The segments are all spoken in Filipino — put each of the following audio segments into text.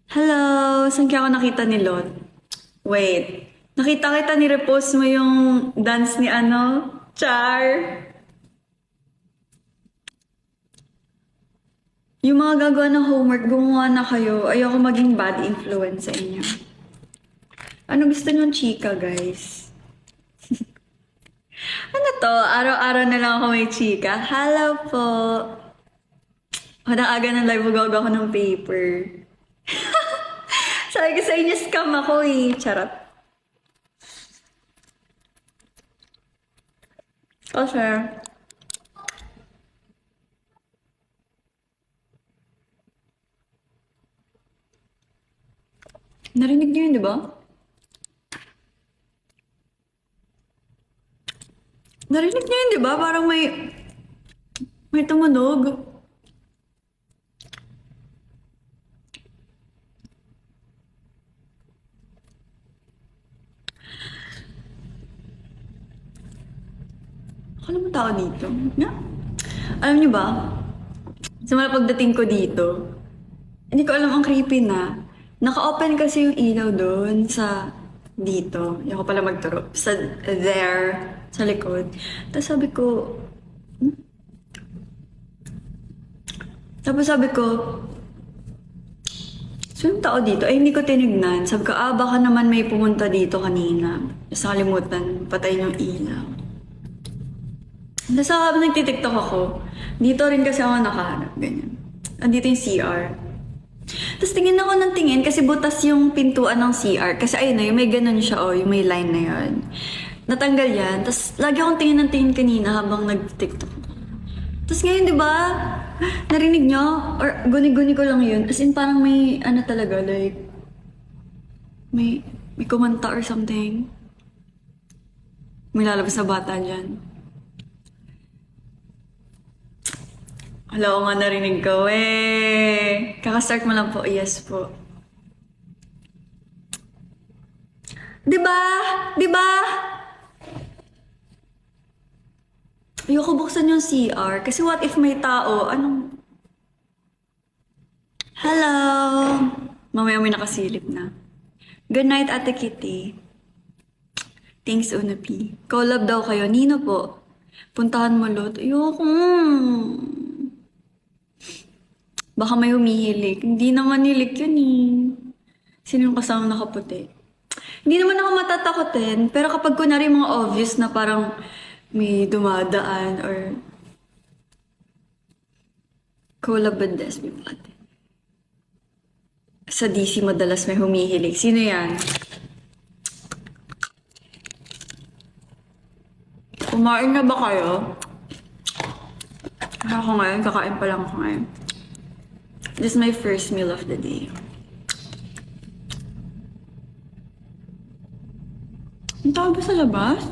Hello! Saan kaya ako nakita ni Lot? Wait. Nakita kita ni-repost mo yung dance ni ano? Char! Yung mga gagawa ng homework, gumawa na kayo. Ayoko maging bad influence sa inyo. Ano gusto niyong chika, guys? Ano to? Araw-araw na lang ako may chika. Hello po! Ang aga ng live, gagawa ko ng paper. Sabi ko sa inyo, scam ako eh. Charot. Kasi, narinig niyo yun, di ba? Narinig niyo yun, di ba? Parang may tumunog. Akala mo tao dito? Nga? Alam niyo ba? Simula pagdating ko dito, hindi ko alam ang creepy na. Naka-open kasi yung ilaw doon sa dito. Hindi ko pala magturo. Sa there, sa likod. Tapos sabi ko, hmm? Tapos sabi ko, sino tao dito? Ay, hindi ko tinignan. Sabi ko, baka naman may pumunta dito kanina. Tapos nakalimutan, patay yung ilaw. Tapos habang nagtitiktok ako, dito rin kasi ako nakahanap, ganyan. Andito yung CR. Tapos tingin ako ng tingin kasi butas yung pintuan ng CR. Kasi ayun na, yung may ganun siya, yung may line na yun. Natanggal yan. Tapos lagi akong tingin ng tingin kanina habang nag-tiktok. Tapos ngayon, di ba, narinig nyo? Or guni-guni ko lang yun. As in, parang may, ano talaga, like, may kumanta or something. May lalabas na bata dyan. Hello nga narinig ko, Kaka-start mo lang po, yes po. Di ba? Di ba? Ayoko buksan yung CR kasi what if may tao? Anong... Hello! Mamaya may nakasilip na. Good night, Ate Kitty. Thanks, Unapi. Collab daw kayo. Nino po. Puntahan mo, Lot. Ayoko. Baka may humihilik. Hindi naman nilik yun Sino yung kasama nakaputi? Hindi naman ako matatakotin. Pero kapag kunwari mga obvious na parang may dumadaan or collab bandes, may pati. Sa DC madalas may humihilig. Sino yan? Kumain na ba kayo? Ako ngayon, kakain pa lang ako ngayon. This is my first meal of the day. Ang tawag ba sa labas?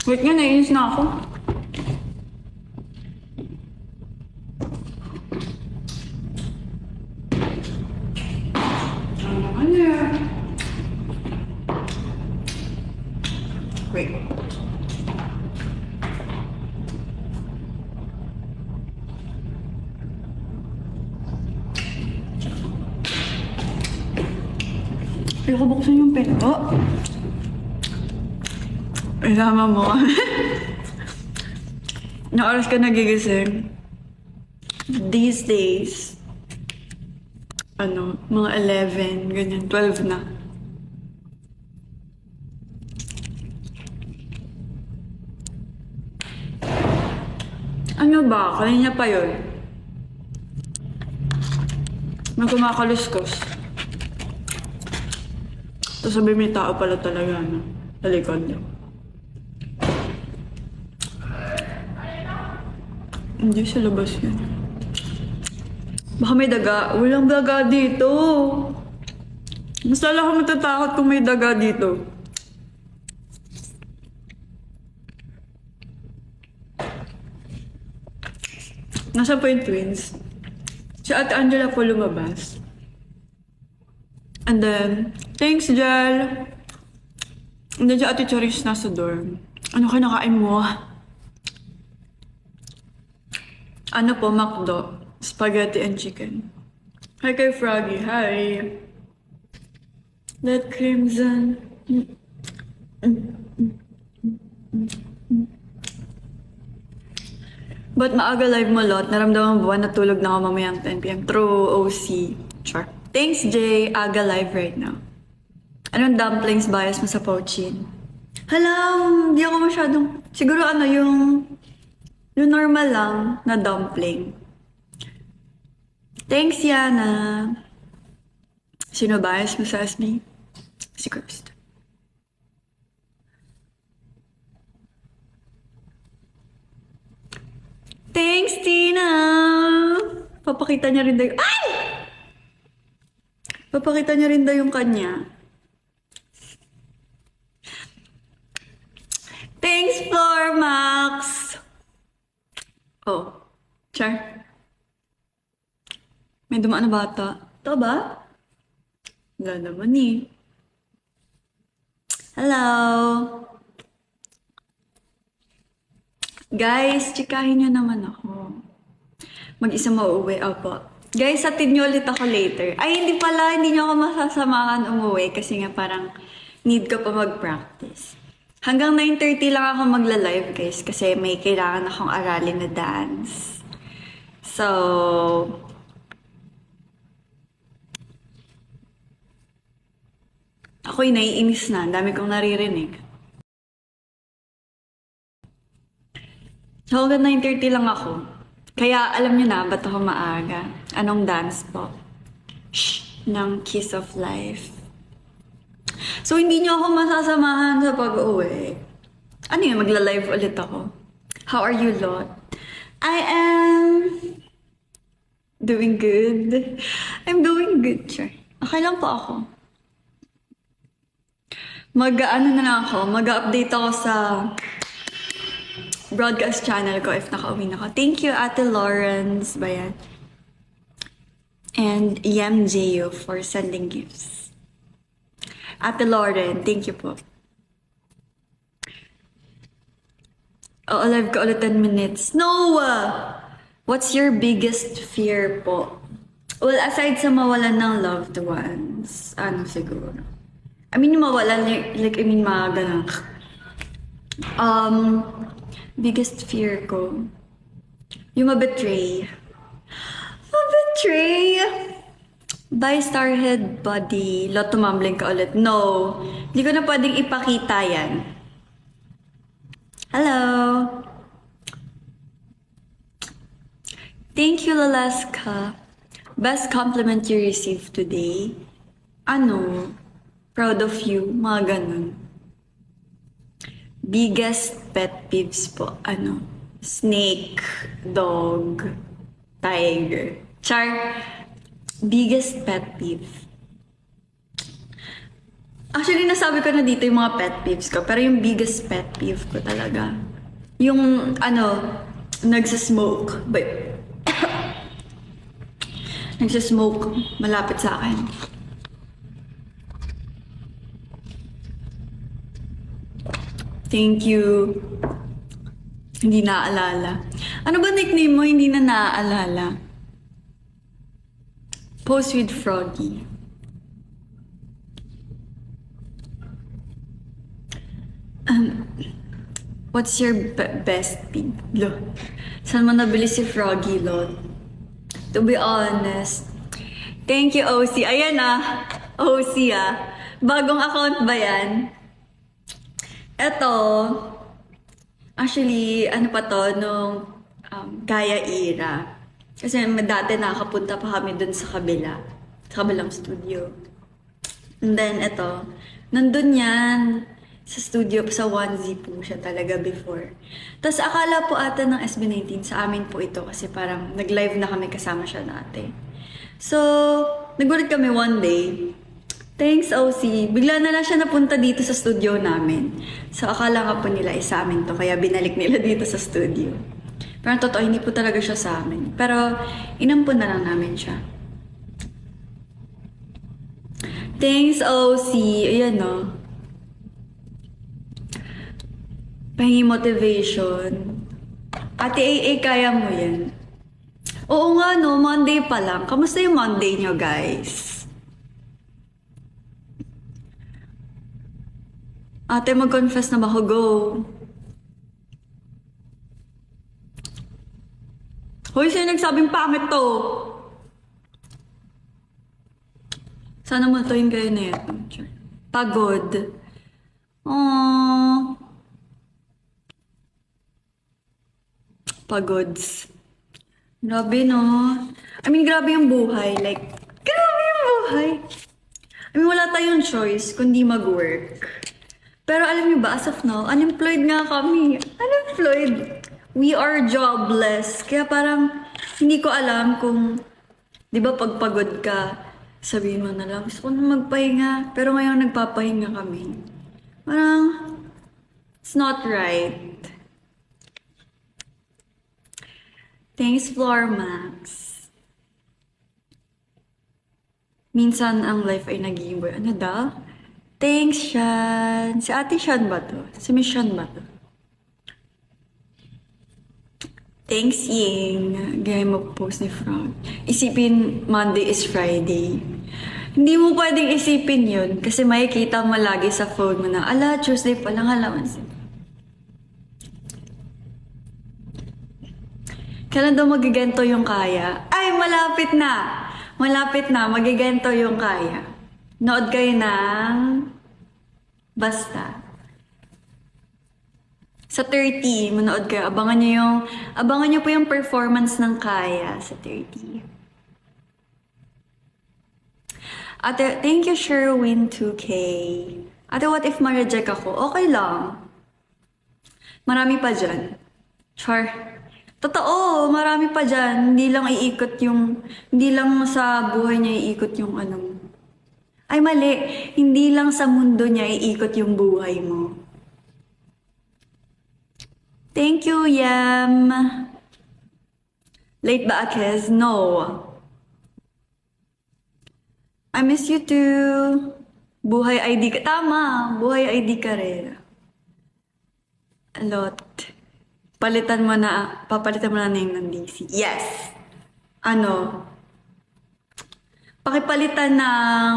Wait nga, naiinis na ako. Ano yan? Wait. Ayoko buksan yung pinto. Ay, tama mo. Na oras ka nagigising? These days, mga 11, ganyan, 12 na. Ano ba? Kanina pa yun. May kumakaluskos. Tapos sabi may tao pala talaga, sa likod. Hindi sa labas yun. Baka may daga. Walang daga dito. Mas lala ko matatakot kung may daga dito. Nasa po yung twins? Si Ate Angela po lumabas. And then, thanks, Jel. And then si Ate Charis nasa dorm. Ano kinakain mo? Ano po, McDo. Spaghetti and chicken. Hi kay Froggy. Hi. That crimson. But maaga live mo, Lot? Naramdaman mo ba natulog na ako mamayang 10 p.m. True, OC. Sure. Thanks, Jay. Aga live right now. Anong dumplings bias mo sa Pochin? Hala, hindi ako masyadong... Siguro ano, yung normal lang na dumpling. Thanks, Yana. Sino bias mo sa SB? Si Kirst. Thanks, Tina! Papakita niya rin daw yung... Ay! Papakita niya rin daw yung kanya. Thanks, Floor Max! Oh, Char. May dumaan na bata. Ito ba? Wala naman eh. Hello! Guys, chikahin niyo naman ako. Mag-isa mauuwi. Opo. Guys, hatid niyo ulit ako later. Ay, hindi pala. Hindi niyo ako masasamahan umuwi kasi nga parang need ko pa mag-practice. Hanggang 9:30 lang ako magla-live, guys, kasi may kailangan akong aralin na dance. So, ako'y naiinis na. Ang dami kong naririnig. So, hanggang 9:30 lang ako. Kaya alam niyo na, ba't ako maaga? Anong dance po? Shh! Ng Kiss of Life. So, hindi niyo ako masasamahan sa pag-uwi. Ano yun? Magla-live ulit ako. How are you, Lot? I am... doing good. I'm doing good, sure. Okay lang po ako. Mag-ano na lang ako. Mag-update ako sa broadcast channel ko if nakauwi na ako. Thank you, Ate Lawrence. Bayan. And YamJU for sending gifts. Ate Lauren, thank you po. Oo, live ka ulit 10 minutes. No! What's your biggest fear po? Well, aside sa mawalan ng loved ones, ano siguro? I mean, mawalan, like, I mean, mga ganun. Biggest fear ko, yung ma-betray. Ma-betray? Bye, Starhead Buddy. Lot, tumambling ka ulit. No. Hindi ko na pwedeng ipakita yan. Hello. Thank you, Lalaska. Best compliment you received today? Ano? Proud of you. Mga ganun. Biggest pet peeves po. Ano? Snake, dog, tiger. Char. Biggest pet peeve. Actually, nasabi ko na dito yung mga pet peeves ko. Pero yung biggest pet peeve ko talaga. Yung, ano, nagsasmoke. But, nagsasmoke malapit sa akin. Thank you. Hindi naaalala. Ano ba nickname mo? Hindi na naaalala. Post with Froggy. What's your best peeve? Lo, saan mo nabili si Froggy, Lord? To be honest. Thank you, OC. Ayan ah. OC ah. Bagong account ba yan? Eto. Actually, ano pa to, nung Kaya Era. Kasi dati nakakapunta pa kami dun sa kabilang studio. And then, eto, nandun yan, sa studio, sa onesie po siya talaga before. Tapos akala po ata ng SB19, sa amin po ito, kasi parang nag-live na kami kasama siya dati. So, nagulat kami one day. Thanks, OC. Bigla na lang siya napunta dito sa studio namin. So, akala nga po nila sa amin to, kaya binalik nila dito sa studio. Pero totoo, hindi po talaga siya sa amin. Pero, inampun na lang namin siya. Thanks, OC. Ayan, no. Pahingi motivation. Ate AA, kaya mo yan. Oo nga no, Monday pa lang. Kamusta yung Monday nyo, guys? Ate, mag-confess na ba ako? Go. Hoy, sino nagsabing pangit to? Sana matuhin kayo na ito. Pagod. Aww. Pagods. Grabe, no? I mean, grabe yung buhay. Like, grabe yung buhay. I mean, wala tayong choice kundi mag-work. Pero alam niyo ba, as of now, unemployed nga kami. Unemployed. We are jobless. Kaya parang, hindi ko alam kung, di ba pag pagod ka, sabihin mo na lang, gusto ko na magpahinga. Pero ngayon nagpapahinga kami. Parang, it's not right. Thanks, Floor Max. Minsan ang life ay nagiging boy. Ano daw? Thanks, Shan. Si Ate Shan ba to? Si Miss Shan ba to? Thanks, Ying. Gaya mo post ni Frog. Isipin Monday is Friday. Hindi mo pwedeng isipin yun kasi makikita mo lagi sa phone mo na, ala, Tuesday pa lang, halaman. Kailan daw magigento yung kaya? Ay, malapit na! Malapit na, magigento yung kaya. Nood kayo ng Basta. Sa 30, manood kayo. Abangan nyo po yung performance ng Kaya sa 30. Ate, thank you, Sherwin 2K. Ate, what if ma-reject ako? Okay lang. Marami pa dyan. Char. Totoo, marami pa dyan. Hindi lang sa buhay niya iikot yung ano. Ay, mali. Hindi lang sa mundo niya iikot yung buhay mo. Thank you, Yam. Late ba, Akez? No. I miss you too. Buhay ID ka. Tama. Buhay ID ka rin. A lot. Papalitan mo na name ng DC. Yes! Ano? Pakipalitan ng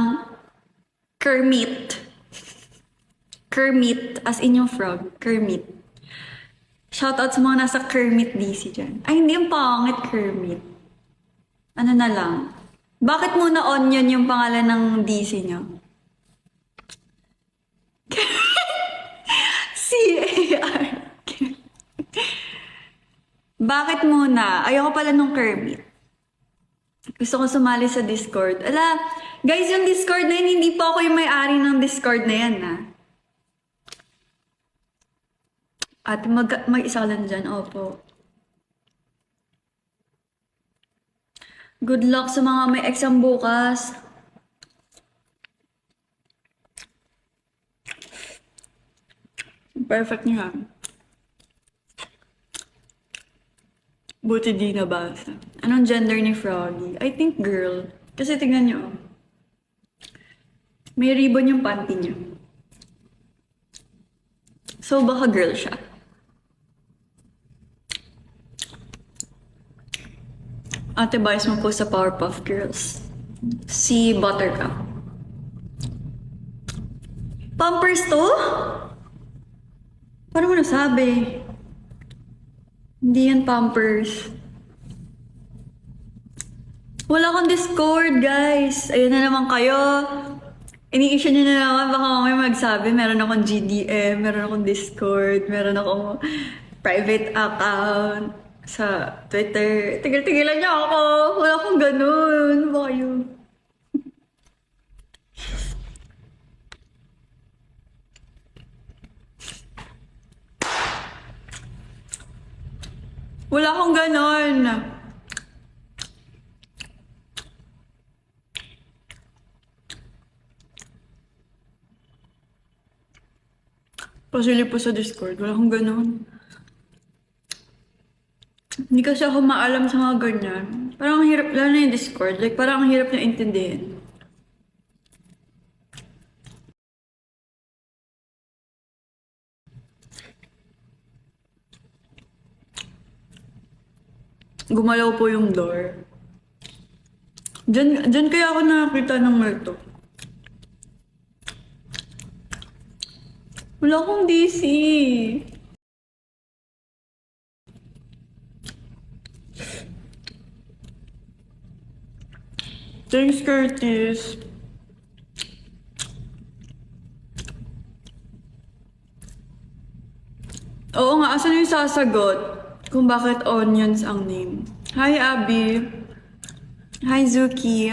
Kermit. Kermit, as in yung frog. Kermit. Shoutout sa mga nasa Kermit DC dyan. Ay, hindi yung pangit Kermit. Ano na lang. Bakit muna Onion yung pangalan ng DC nyo? C-A-R. Bakit muna? Ayoko pala nung Kermit. Gusto ko sumali sa Discord. Ala, guys, yung Discord na yun, hindi po ako yung may-ari ng Discord na yan, ha? At mag-isa ka lang dyan, opo. Good luck sa mga may exam bukas. Perfect niya. Buti di nabasa. Anong gender ni Froggy? I think girl. Kasi tingnan niyo. May ribbon yung panty niya. So baka girl siya. Ate, bias mo po sa Powerpuff Girls. Si Buttercup. Pampers to? Paano mo nasabi? Hindi yan Pampers. Wala akong Discord, guys. Ayun na naman kayo. Ini-issue nyo na naman. Baka mamaya magsabi, meron akong GDM, meron akong Discord, meron akong private account sa Twitter. Tigil-tigilan niyo ako. Wala akong ganun. Ba kayo? Wala akong ganun. Pasili po sa Discord. Wala akong ganun. Hindi kasi ako maalam sa mga ganyan. Parang ang hirap, lalo na yung Discord. Like, parang ang hirap niya intindihin. Gumalaw po yung door. Diyan kaya ako nakakita ng multo. Wala akong DC. Thanks, Curtis. Oo nga, asan yung sasagot kung bakit onions ang name? Hi, Abby. Hi, Zuki.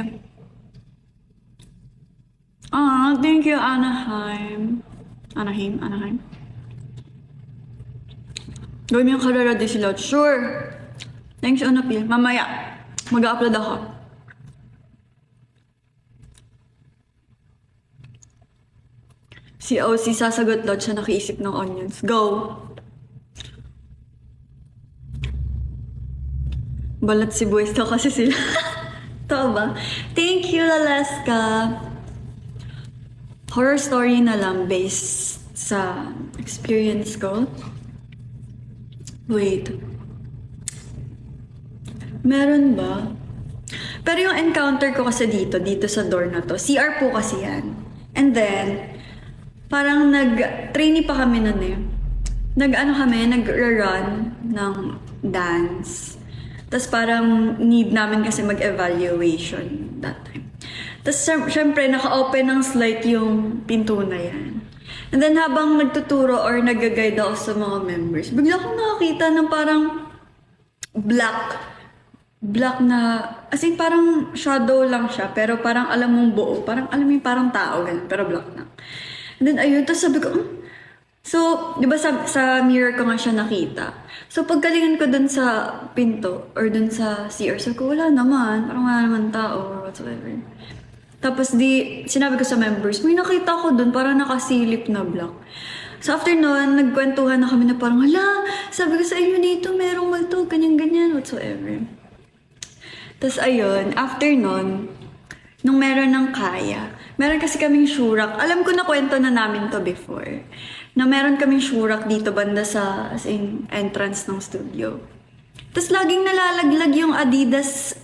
Thank you, Anaheim. Anaheim. Gawin mo yung karara di sila. Sure. Thanks, Onapil. Mamaya, mag-upload ako. Si OC sasagot daw siya nakiisip ng onions. Go! Balat si boys daw kasi sila. Totoo ba? Thank you, Lalaska. Horror story na lang based sa experience ko. Wait. Meron ba? Pero yung encounter ko kasi dito sa door na to, CR po kasi yan. And then, parang nag-trainee pa kami nun eh. Nag-run ng dance. Tapos parang need namin kasi mag-evaluation that time. Tapos syempre, naka-open ng slight yung pinto na yan. And then habang nagtuturo or nag-guide ako sa mga members, bigla akong nakakita ng parang black na, as in parang shadow lang siya, pero parang alam mong buo. Parang alam mo yung parang tao, ganun, pero black na. And then ayun, tapos sabi ko, So, di ba sa mirror ko nga siya nakita? So, pagkalingan ko dun sa pinto or dun sa CR, sabi ko, wala naman. Parang wala naman tao or whatsoever. Tapos sinabi ko sa members, may nakita ko dun, parang nakasilip na black. So, after nun, nagkwentuhan na kami na parang, hala, sabi ko sa inyo dito, merong multo, ganyan-ganyan, whatsoever. Tapos, ayun, after nun, nung meron ng kaya, meron kasi kaming shurak. Alam ko na kwento na namin to before. Na meron kaming shurak dito banda sa as in, entrance ng studio. Tapos laging nalalaglag yung Adidas,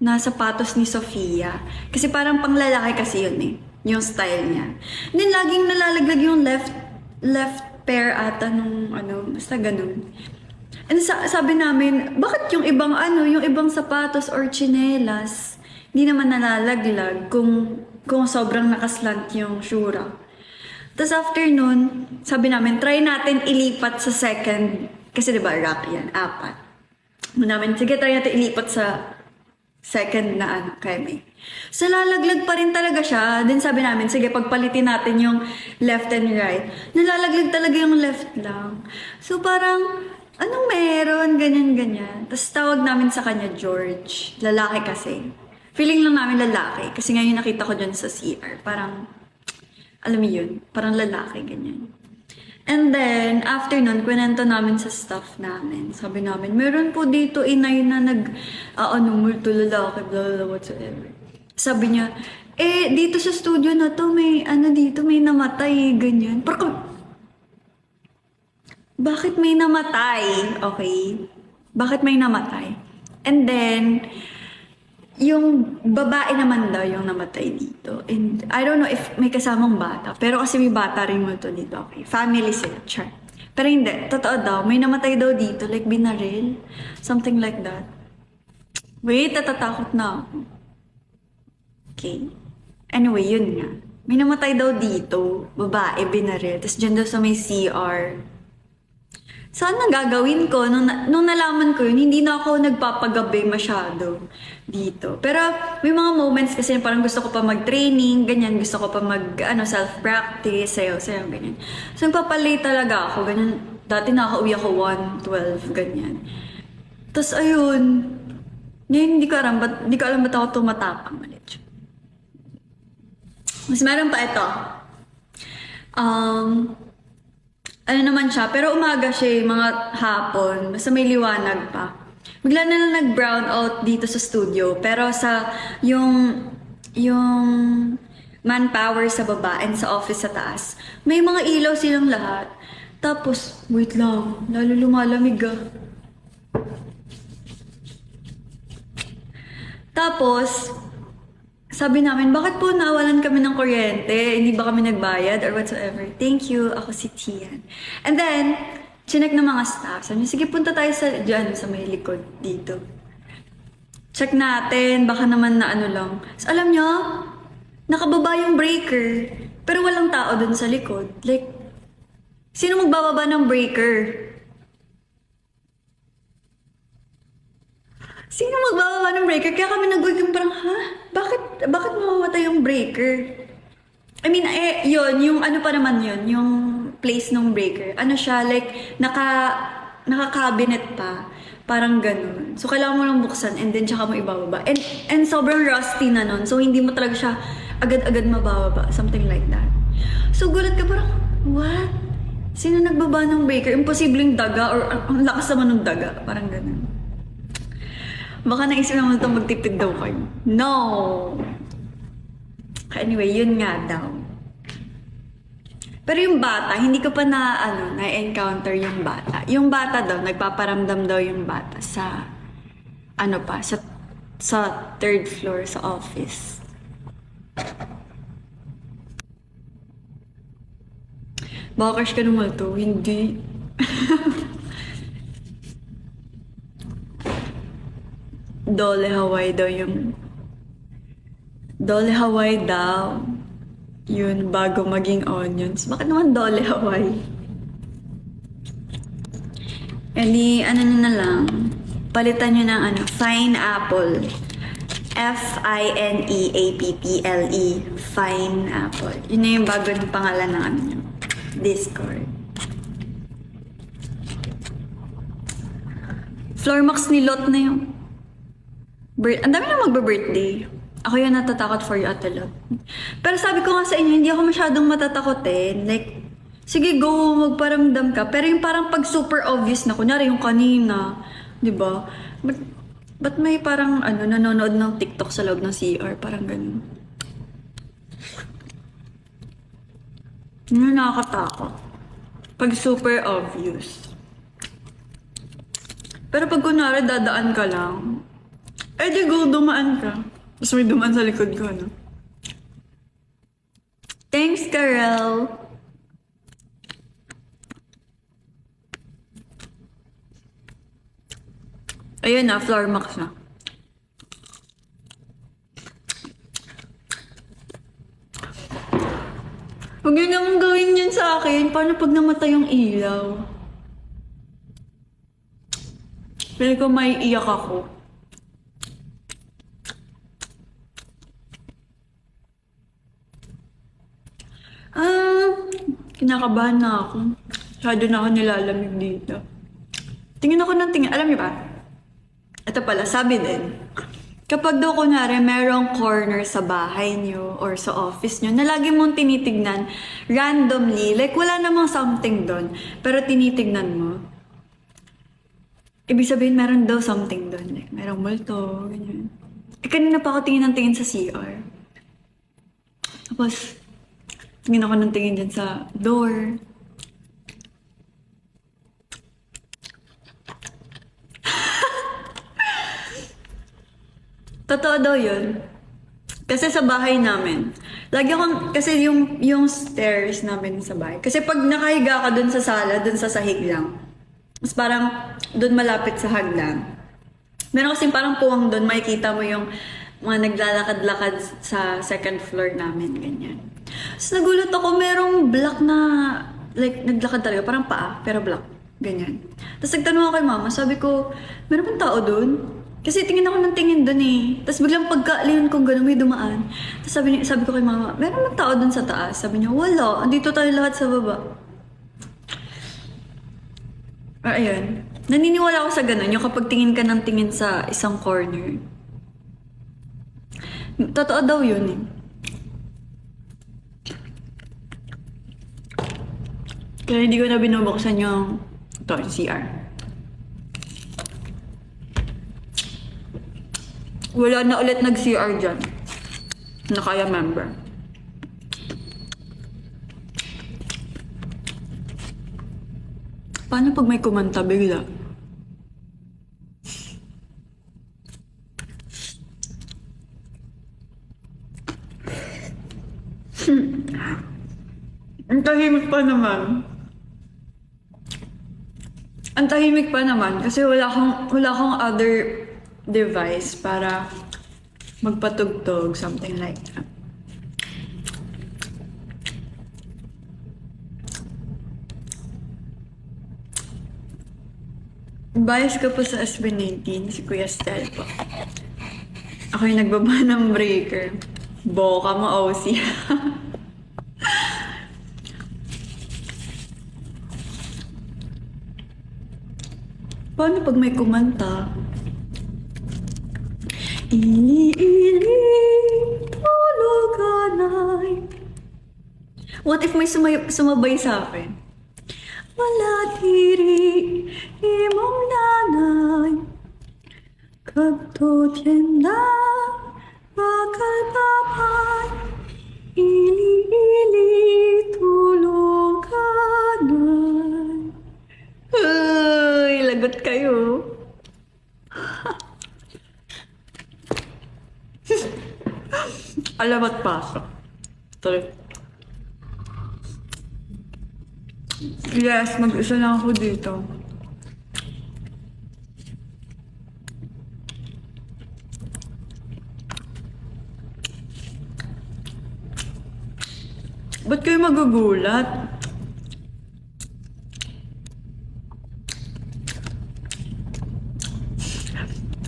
na sapatos ni Sofia. Kasi parang panglalaki kasi yun eh. Yung style niya. And then laging nalalaglag yung left pair ata nung basta ganun. And sabi namin, bakit yung ibang sapatos or tsinelas, hindi naman nalalaglag kung sobrang nakaslant yung shura. Tapos after nun, sabi namin, try natin ilipat sa second. Kasi diba, rack yan, 4. Namin, sige, try natin ilipat sa second na keme. So, lalaglag pa rin talaga siya. Then sabi namin, sige, pagpalitin natin yung left and right. Nalalaglag talaga yung left lang. So, parang, anong meron? Ganyan. Tapos tawag namin sa kanya, George. Lalaki kasi. Feeling lang namin lalaki. Kasi ngayon nakita ko dyan sa CR. Parang, alam mo yun, parang lalaki, ganyan. And then, after nun, kwento namin sa staff namin. Sabi namin, meron po dito inay na multo lalaki, blah, blah, whatsoever. Sabi niya, dito sa studio na to, may namatay, ganyan. Bakit may namatay? Okay. Bakit may namatay? And then, yung babae naman daw yung namatay dito. And I don't know if may kasamang bata. Pero kasi may bata rin mo to dito. Okay. Family sila. Char. Pero hindi. Totoo daw. May namatay daw dito. Like binaril. Something like that. Wait, natatakot na ako. Okay. Anyway, yun nga. May namatay daw dito. Babae, binaril. Tapos dyan daw sa may CR. So, anong gagawin ko? Nung nalaman ko yun, hindi na ako nagpapagabi masyado dito. Pero may mga moments kasi parang gusto ko pa mag-training, ganyan. Gusto ko pa self-practice, sayo, ganyan. So, nagpapalate talaga ako, ganyan. Dati nakauwi ako 1:12, ganyan. Tapos, ayun. Ngayon, hindi ko alam ba't ako tumatapang ulit. Mas meron pa ito. Naman siya, pero umaga siya, mga hapon, basta may liwanag pa. Bigla na lang nag-brown out dito sa studio, pero yung manpower sa baba and sa office sa taas, may mga ilaw silang lahat. Tapos, wait lang, lalo lumalamig ah. Tapos, sabi namin, bakit po nawalan kami ng kuryente? Hindi ba kami nagbayad or whatsoever? Thank you, ako si Tian. And then, chinek ng mga staff. Sabi niya, sige, punta tayo sa may likod dito. Check natin, baka naman na ano lang. So, alam niyo, nakababa yung breaker, pero walang tao dun sa likod. Like, sino magbababa ng breaker? Sino magbababa ng breaker? Kaya kami nag-wig parang, ha? Bakit mamamatay yung breaker? I mean, yun, yung ano pa naman yun, yung place ng breaker. Ano siya, like, naka-cabinet pa. Parang ganun. So, kailangan mo lang buksan and then tsaka mo ibababa. And sobrang rusty na nun. So, hindi mo talaga siya agad-agad mabababa. Something like that. So, gulat ka parang, what? Sino nagbaba ng breaker? Imposibleng daga or ang lakas naman ng daga. Parang ganun. Baka naisip naman ito magtipid daw kayo. No! Anyway, yun nga daw. Pero yung bata, hindi ko pa na-encounter yung bata. Yung bata daw, nagpaparamdam daw yung bata sa, sa third floor sa office. Baka crush ka naman to. Hindi. Dole Hawaii daw yung... Dole Hawaii daw. Yun, bago maging onions. Bakit naman Dole Hawaii? Ano na lang. Palitan nyo ng Fine Apple. F-I-N-E-A-P-P-L-E. Fine Apple. Yun na yung bago ng pangalan ng nyo. Discord. Floormax ni Lot na yung... Ang dami na magbe-birthday. Ako yung natatakot for you, Ate Lot. Pero sabi ko nga sa inyo, hindi ako masyadong matatakotin. Like, sige go, magparamdam ka. Pero yung parang pag super obvious na, kunyari yung kanina, di ba? Ba't may parang nanonood ng TikTok sa loob ng CR? Parang ganun. Yun yung nakakatakot. Pag super obvious. Pero pag kunwari dadaan ka lang, eh di go, dumaan ka. Tapos may dumaan sa likod ko, no? Thanks, Karel! Ayun na, floor max na. Huwag yun naman gawin yan sa akin. Paano pag namatay yung ilaw? Pili ko may iyak ako. Kinakabahan na ako. Masyado na ako nilalamig dito. Tingin ako ng tingin. Alam niyo ba? Ito pala, sabi din. Kapag daw kunwari merong corner sa bahay niyo or sa office niyo na lagi mong tinitignan randomly, like wala namang something doon, pero tinitignan mo. Ibig sabihin meron daw something doon. Like merong multo, ganyan. Kanina pa ako tingin ng tingin sa CR. Tapos, tingin ako ng tingin dyan sa door. Totoo daw yun. Kasi sa bahay namin, kasi yung stairs namin sa bahay. Kasi pag nakahiga ka dun sa sala, dun sa sahig lang, mas parang dun malapit sa hagdan. Meron kasing parang puwang dun, makikita mo yung mga naglalakad-lakad sa second floor namin, ganyan. Tapos nagulat ako, merong black na, like, naglakad talaga, parang paa, pero black, ganyan. Tapos nagtanong ako kay mama, sabi ko, meron bang tao dun? Kasi tingin ako ng tingin dun eh. Tapos biglang pagka-alin kong gano'n, may dumaan. Tapos sabi ko kay mama, meron bang tao dun sa taas? Sabi niya, wala, andito tayo lahat sa baba. Ayun. Naniniwala ako sa gano'n, yung kapag tingin ka ng tingin sa isang corner. Totoo daw yun eh. Kaya hindi ko na binubuksan yung CR. Wala na ulit nag-CR dyan. Na kaya member. Paano pag may kumanta bigla? Ang tahimik pa naman. Ang tahimik pa naman kasi wala akong other device para magpatugtog, something like that. Bias ka po sa SB19, si Kuya Stel po. Ako yung nagbaba ng breaker. Boka mo, OC. Paano pag may kumanta? Ili-ili, tuluganay. What if may sumabay sa akin? Wala diri, imong nanay. Kadto tienda, bakal papan. Ili-ili, tuluganay. Uy, lagot kayo. Alamat pasok. Tuloy. Yes, mag-isa lang ako dito. Ba't kayo magugulat?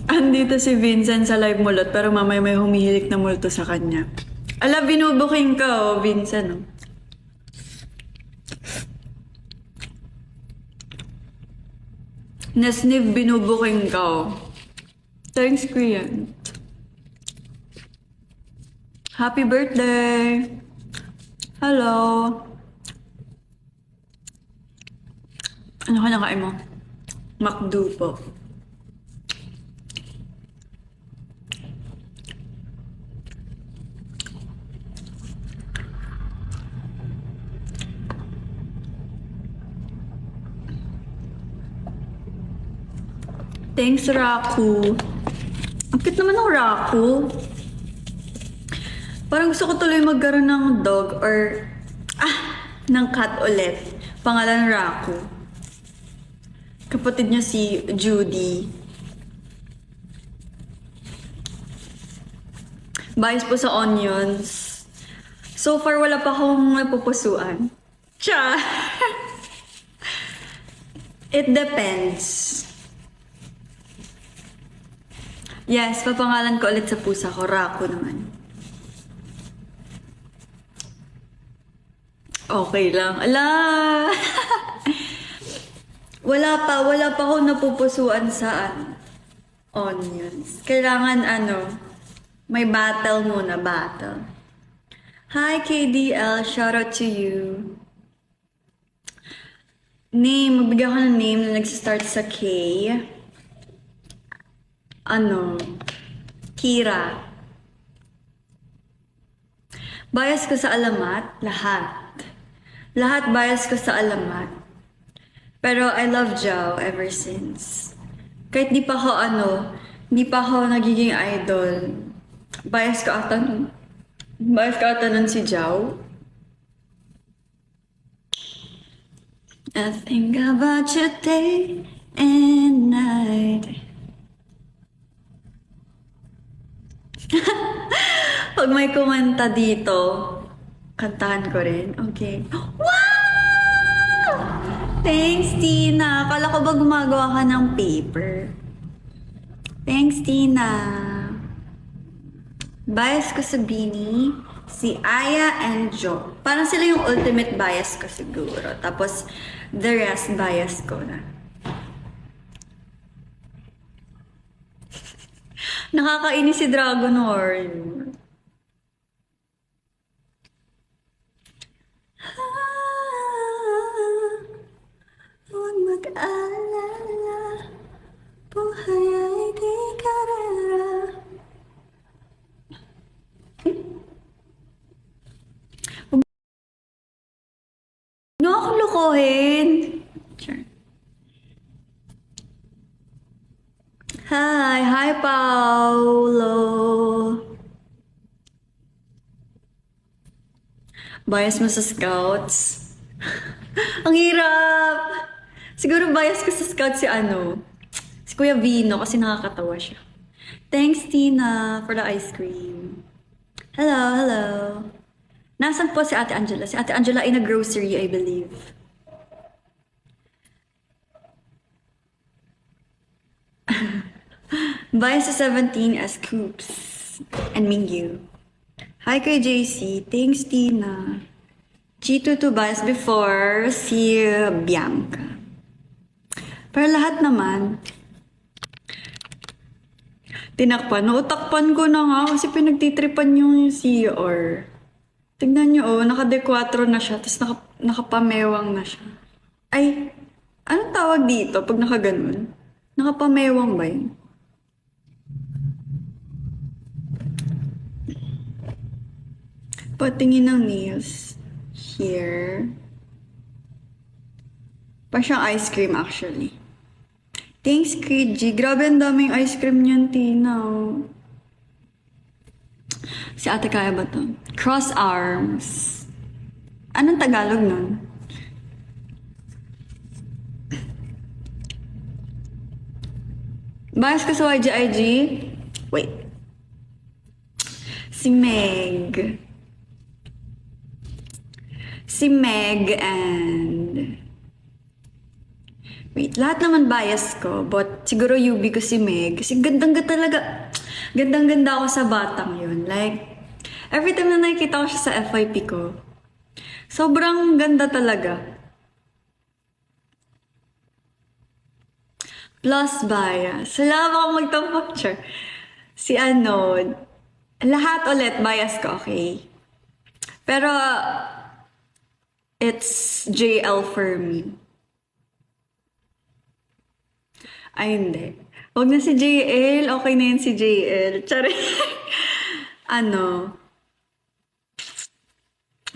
Andito si Vincent sa live mulot pero mamaya may humihilik na multo sa kanya. Ala, binubuking ka oh, Vincent. Oh. Nasniv, binubuking ka oh. Thanks, Krian. Happy birthday! Hello! Ano ka nakain mo? McDo po. Thanks, Raku. Ang cute naman ng Raku. Parang gusto ko tuloy magkaroon ng dog or ng cat ulit. Pangalan Raku. Kapatid niya si Judy. Bias po sa onions. So far, wala pa akong napupusuan. Cha! It depends. Yes, papangalan ko ulit sa pusa ko. Raku naman. Okay lang. Ala! wala pa ako napupusuan sa onions. Kailangan may battle muna, battle. Hi KDL, shout out to you. Name, magbigay ko ng name na nagsistart sa K. Kira. Bias ko sa alamat, lahat. Lahat bias ko sa alamat. Pero I love Jao ever since. Kahit di pa ako nagiging idol. Bias ko ata nun si Jao. I think about you day and night. Pag may kumanta dito, kantahan ko rin. Okay. Wow! Thanks, Tina. Akala ko ba gumagawa ka ng paper? Thanks, Tina. Bias ko sa Bini, si Aya and Jo. Parang sila yung ultimate bias ko siguro. Tapos, the rest bias ko na. Nakakainis si Dragon Warrior. Huwag mag-alala, buhay ay di karera. Huwag niyo akong lukuhin. Sure. Hi, Paulo. Bias mo sa scouts? Ang hirap! Siguro bias ko sa scouts si si Kuya Vino kasi nakakatawa siya. Thanks, Tina, for the ice cream. Hello, hello. Nasaan po si Ate Angela? Si Ate Angela ay nag-grocery, I believe. Bias sa 17 as Coops and Mingyu. Hi kay JC. Thanks, Tina. G22 bias before si Bianca. Pero lahat naman, tinakpan. Nautakpan ko na nga kasi pinagtitripan yung CR. Tignan nyo, oh, naka-D4 na siya, tapos nakapamewang na siya. Ay, anong tawag dito pag nakaganon? Nakapamewang ba yun? Patingin ng nails. Here. Pa siyang ice cream actually. Thanks, Kid G. Grabe ang daming ice cream niyan, Tina. Si ate kaya ba to? Cross arms. Anong Tagalog nun? Bias ko sa YGIG? Wait. Si Meg. Si Meg and... Wait, lahat naman bias ko, but siguro UB ko si Meg. Kasi gandang-ganda talaga. Gandang-ganda ako sa batang yun. Like, every time na nakikita ko siya sa FYP ko, sobrang ganda talaga. Plus bias. Wala ba akong magta-picture? Si lahat ulit bias ko, okay? Pero, it's JL for me. Ay, hindi. Huwag na si JL. Okay na yun si JL. Tsari.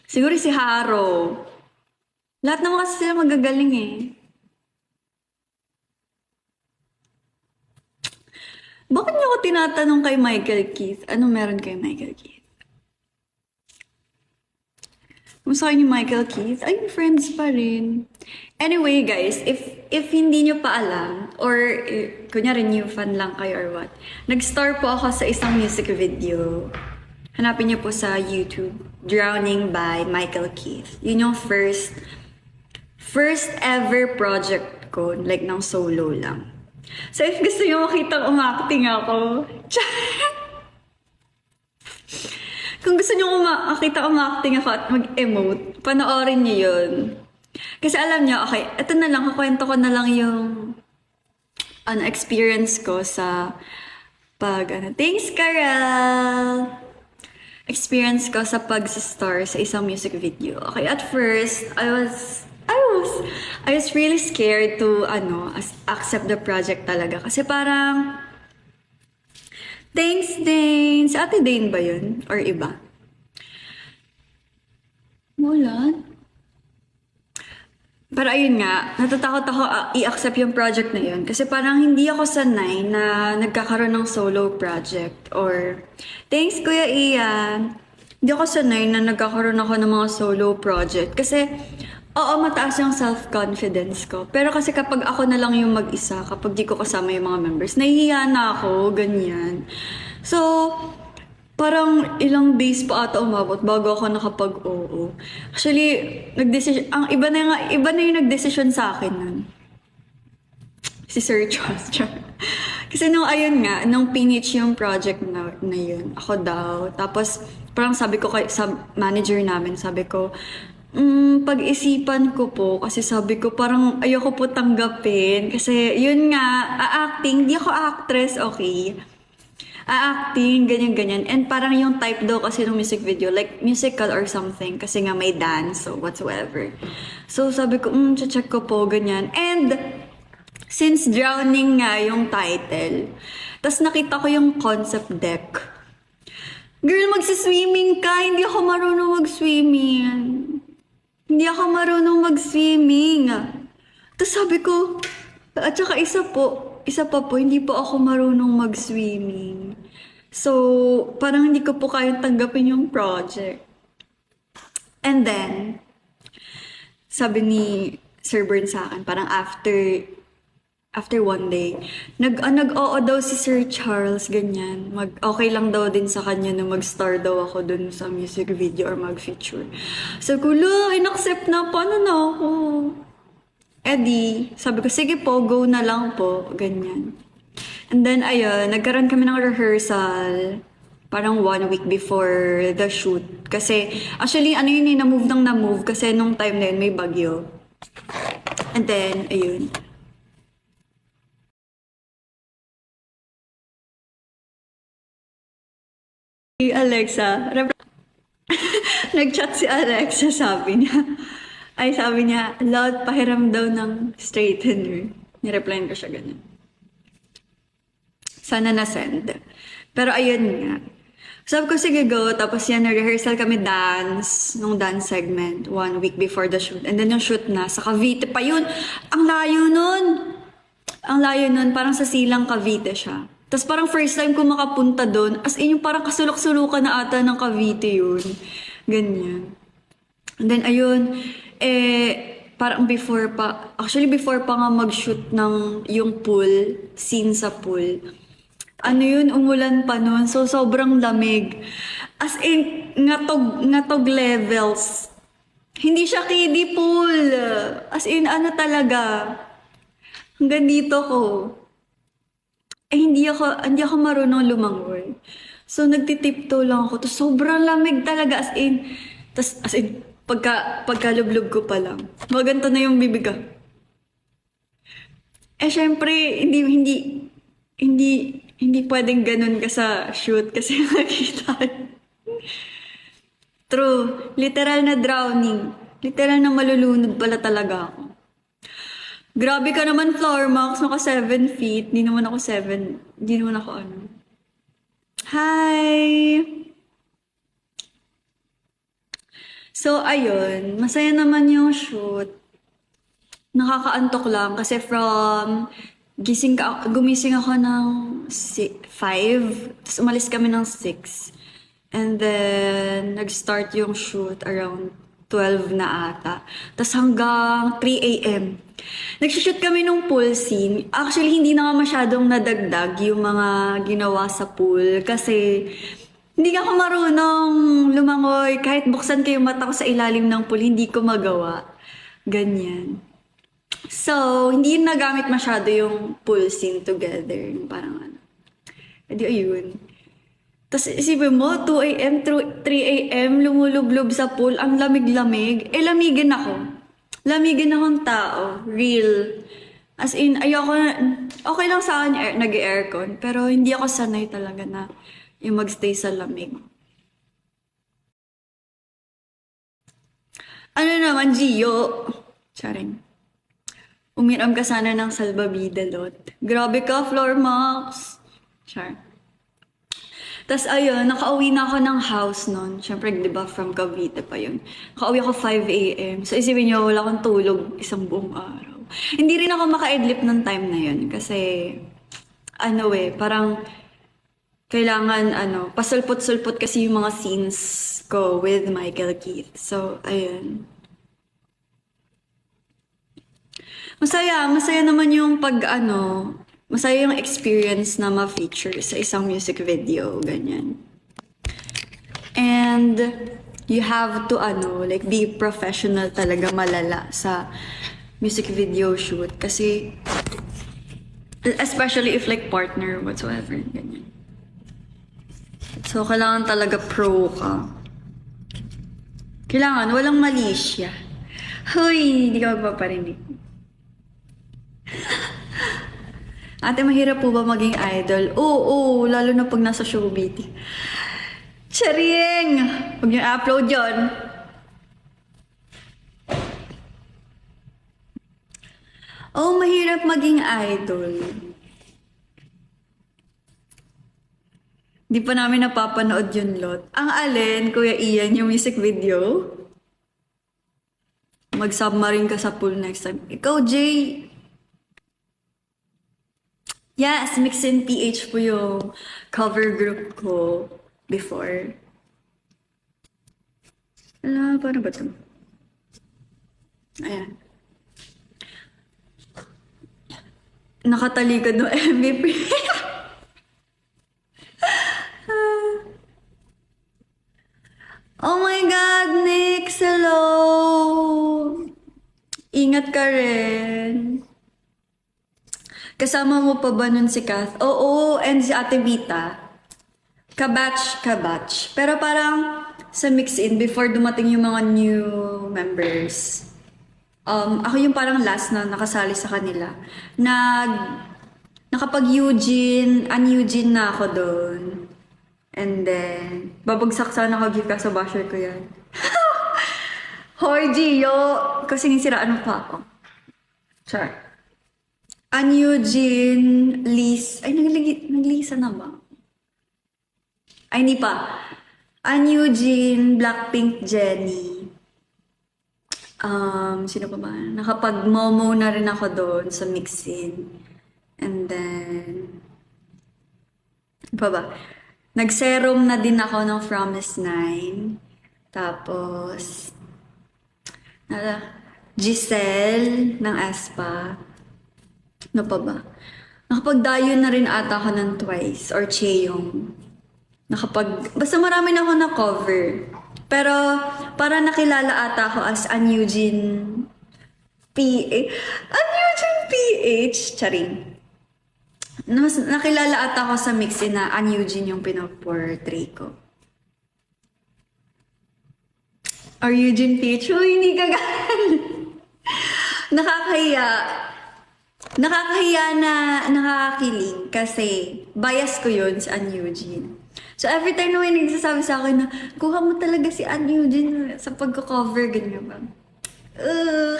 Siguro si Haro. Lahat naman kasi sila magagaling eh. Bakit niyo ako tinatanong kay Michael Keith? Ano meron kay Michael Keith? Kung sa akin ni Michael Keith, ay, friends pa rin. Anyway, guys, if hindi nyo pa alam, or kunyari new fan lang kayo or what, nag-star po ako sa isang music video. Hanapin niyo po sa YouTube, Drowning by Michael Keith. Yun yung first ever project ko, like ng solo lang. So if gusto nyo makita umacting ako, kung gusto nyo makita umacting ako at mag-emote, panoorin nyo yun. Kasi alam nyo, okay, ito na lang, kukwento ko na lang yung experience ko sa thanks, Carol! Experience ko sa pag-star sa isang music video. Okay, at first, I was really scared to accept the project talaga kasi parang thanks Dane. Si Ate Dane ba yun? Or iba? Wala. Pero ayun nga, natatakot ako i-accept yung project na yun kasi parang hindi ako sanay na nagkakaroon ng solo project or thanks Kuya Ian. Hindi ako sanay na nagkakaroon ako ng mga solo project kasi oo, mataas yung self-confidence ko. Pero kasi kapag ako na lang yung mag-isa, kapag di ko kasama yung mga members, nahihiya na ako, ganyan. So, parang ilang days pa ata umabot bago ako nakapag-oo. Actually, iba na yung nagdesisyon sa akin nun. Si Sir Charles. Kasi nung pinitch yung project na yun, ako daw. Tapos, parang sabi ko sa manager namin, sabi ko, pag-isipan ko po, kasi sabi ko parang ayoko po tanggapin. Kasi yun nga, acting, di ako actress, okay? Acting, ganyan-ganyan. And parang yung type daw kasi ng music video, like musical or something, kasi nga may dance, so whatsoever. So sabi ko, check ko po, ganyan. And since Drowning nga yung title, tas nakita ko yung concept deck. Girl, magsiswimming ka, hindi ako marunong mag-swimming. Hindi ako marunong mag-swimming. Tapos sabi ko, at saka isa pa po, hindi po ako marunong mag-swimming. So, parang hindi ko po kayang tanggapin yung project. And then, sabi ni Sir Bern sa akin, parang after one day, nag-oo daw si Sir Charles, ganyan. Okay lang daw din sa kanya na mag-star daw ako dun sa music video or mag-feature. So, kulo, in-accept na, paano na ako? Di, sabi ko, sige po, go na lang po, ganyan. And then, ayun, nagkaroon kami ng rehearsal, parang 1 week before the shoot. Kasi, actually, ano yun, na-move kasi nung time na yun, may bagyo. And then, ayun. Si Alexa, nag-chat si Alexa, sabi niya, Lot, pahiram daw ng straightener. Nireplyan ko siya ganun. Sana na-send. Pero ayun nga. Sabi ko, sige go. Tapos yan, rehearsal kami nung dance segment, 1 week before the shoot. And then yung shoot na, sa Cavite pa yun. Ang layo nun! Parang sa Silang Cavite siya. Tapos parang first time ko makapunta doon, as in yung parang kasulok-sulukan na ata ng Cavite yun. Ganyan. And then ayun, parang before pa nga mag-shoot ng yung pool, scene sa pool, ano yun, umulan pa nun, so sobrang lamig. As in, ngatog levels. Hindi siya kiddie pool. As in, ano talaga, hanggang dito ko. Hindi ako marunong lumangoy. So, nagtitiptoe lang ako. Tapos, sobrang lamig talaga. As in, pagkalublog ko pa lang. Maganto na yung bibig ko. Syempre, hindi pwedeng ganun ka sa shoot kasi nakita. True. Literal na drowning. Literal na malulunod pala talaga ako. Grabe ka naman, Floor Max. Naka 7 feet. Di naman ako 7. Di naman ako ano. Hi! So, ayun. Masaya naman yung shoot. Nakakaantok lang kasi gumising ako ng 5. Tapos umalis kami ng 6. And then, nag-start yung shoot around 12 na ata. Tapos hanggang 3 a.m. Nag-shoot kami nung pool scene. Actually, hindi na nga masyadong nadagdag yung mga ginawa sa pool. Kasi, hindi ako marunong lumangoy. Kahit buksan ko yung mata ko sa ilalim ng pool, hindi ko magawa. Ganyan. So, hindi nagamit masyado yung pool scene together. Yung parang ano. Edi ayun. Tapos isipin mo, 2 a.m. through 3 a.m. lumulublob sa pool, ang lamig-lamig. Lamigin ako. Lamigin akong tao. Real. As in, okay lang sa akin nag-aircon, pero hindi ako sanay talaga na yung magstay sa lamig. Ano naman, Gio? Charing. Umiram ka sana ng salbabida, Lot. Grabe ka, Floor Max. Char. Tapos ayun, nakauwi na ako ng house noon. Siyempre, di ba, from Cavite pa yun. Nakauwi ako 5 a.m. So isipin nyo, wala akong tulog isang buong araw. Hindi rin ako maka-idlip ng time na yun. Kasi, parang kailangan, pasulpot-sulpot kasi yung mga scenes ko with Michael Keith. So, ayun. Masaya naman yung masaya yung experience na ma-feature sa isang music video, ganyan. And you have to be professional talaga, malala sa music video shoot kasi especially if partner whatsoever, ganyan. So kailangan talaga pro ka. Kailangan walang mali siya. Hoy, hindi ka magpaparinig. Ate, mahirap po ba maging idol? Oo, lalo na pag nasa showbiz. Charing! Huwag niyo upload yun. Mahirap maging idol. Di pa namin napapanood yun, Lot. Ang alin, Kuya Ian, yung music video? Mag-submarine ka sa pool next time. Ikaw, Jay. Yes, Mix and PH po yung cover group ko before. Paano ba ito? Ayan. Nakatalikod ng MVP. Oh my God, Nix! Hello! Ingat ka rin. Kasama mo pa ba nun si Kath? Oo, and si Ate Vita. Kabatch. Pero parang sa mix-in, before dumating yung mga new members, ako yung parang last na nakasali sa kanila. Nakapag-Eugene, un-Eugene na ako doon. And then, babagsak sana ako Gika sa basher ko yan. Hoy, Gio! Kasi nisiraan mo pa ako. Char. Un-Eugene, Liz. Ay, naglisa na ba? Ay, hindi pa. Un-Eugene, Blackpink, Jennie. Sino pa ba? Nakapag-momo na rin ako doon sa mixin. And then, ano pa ba? Nag-serum na din ako ng Promise 9. Tapos, Giselle ng Aspa. Ano pa ba? Nakapag-dayo na rin ata ako ng Twice or Cheong. Basta marami na ako na cover. Pero, para nakilala ata ako as An Eugene PH. An Eugene PH? Charing. Nakilala ata ako sa mix-in na An Eugene yung pinoportray ko. Or Eugene PH? Uy, hindi ka Nakakahiya. Nakakahiya na nakakakilig kasi bias ko yun sa An Eugene. So every time na may nagsasabi sa akin na kuha mo talaga si An Eugene sa pagko-cover, ganyan ba?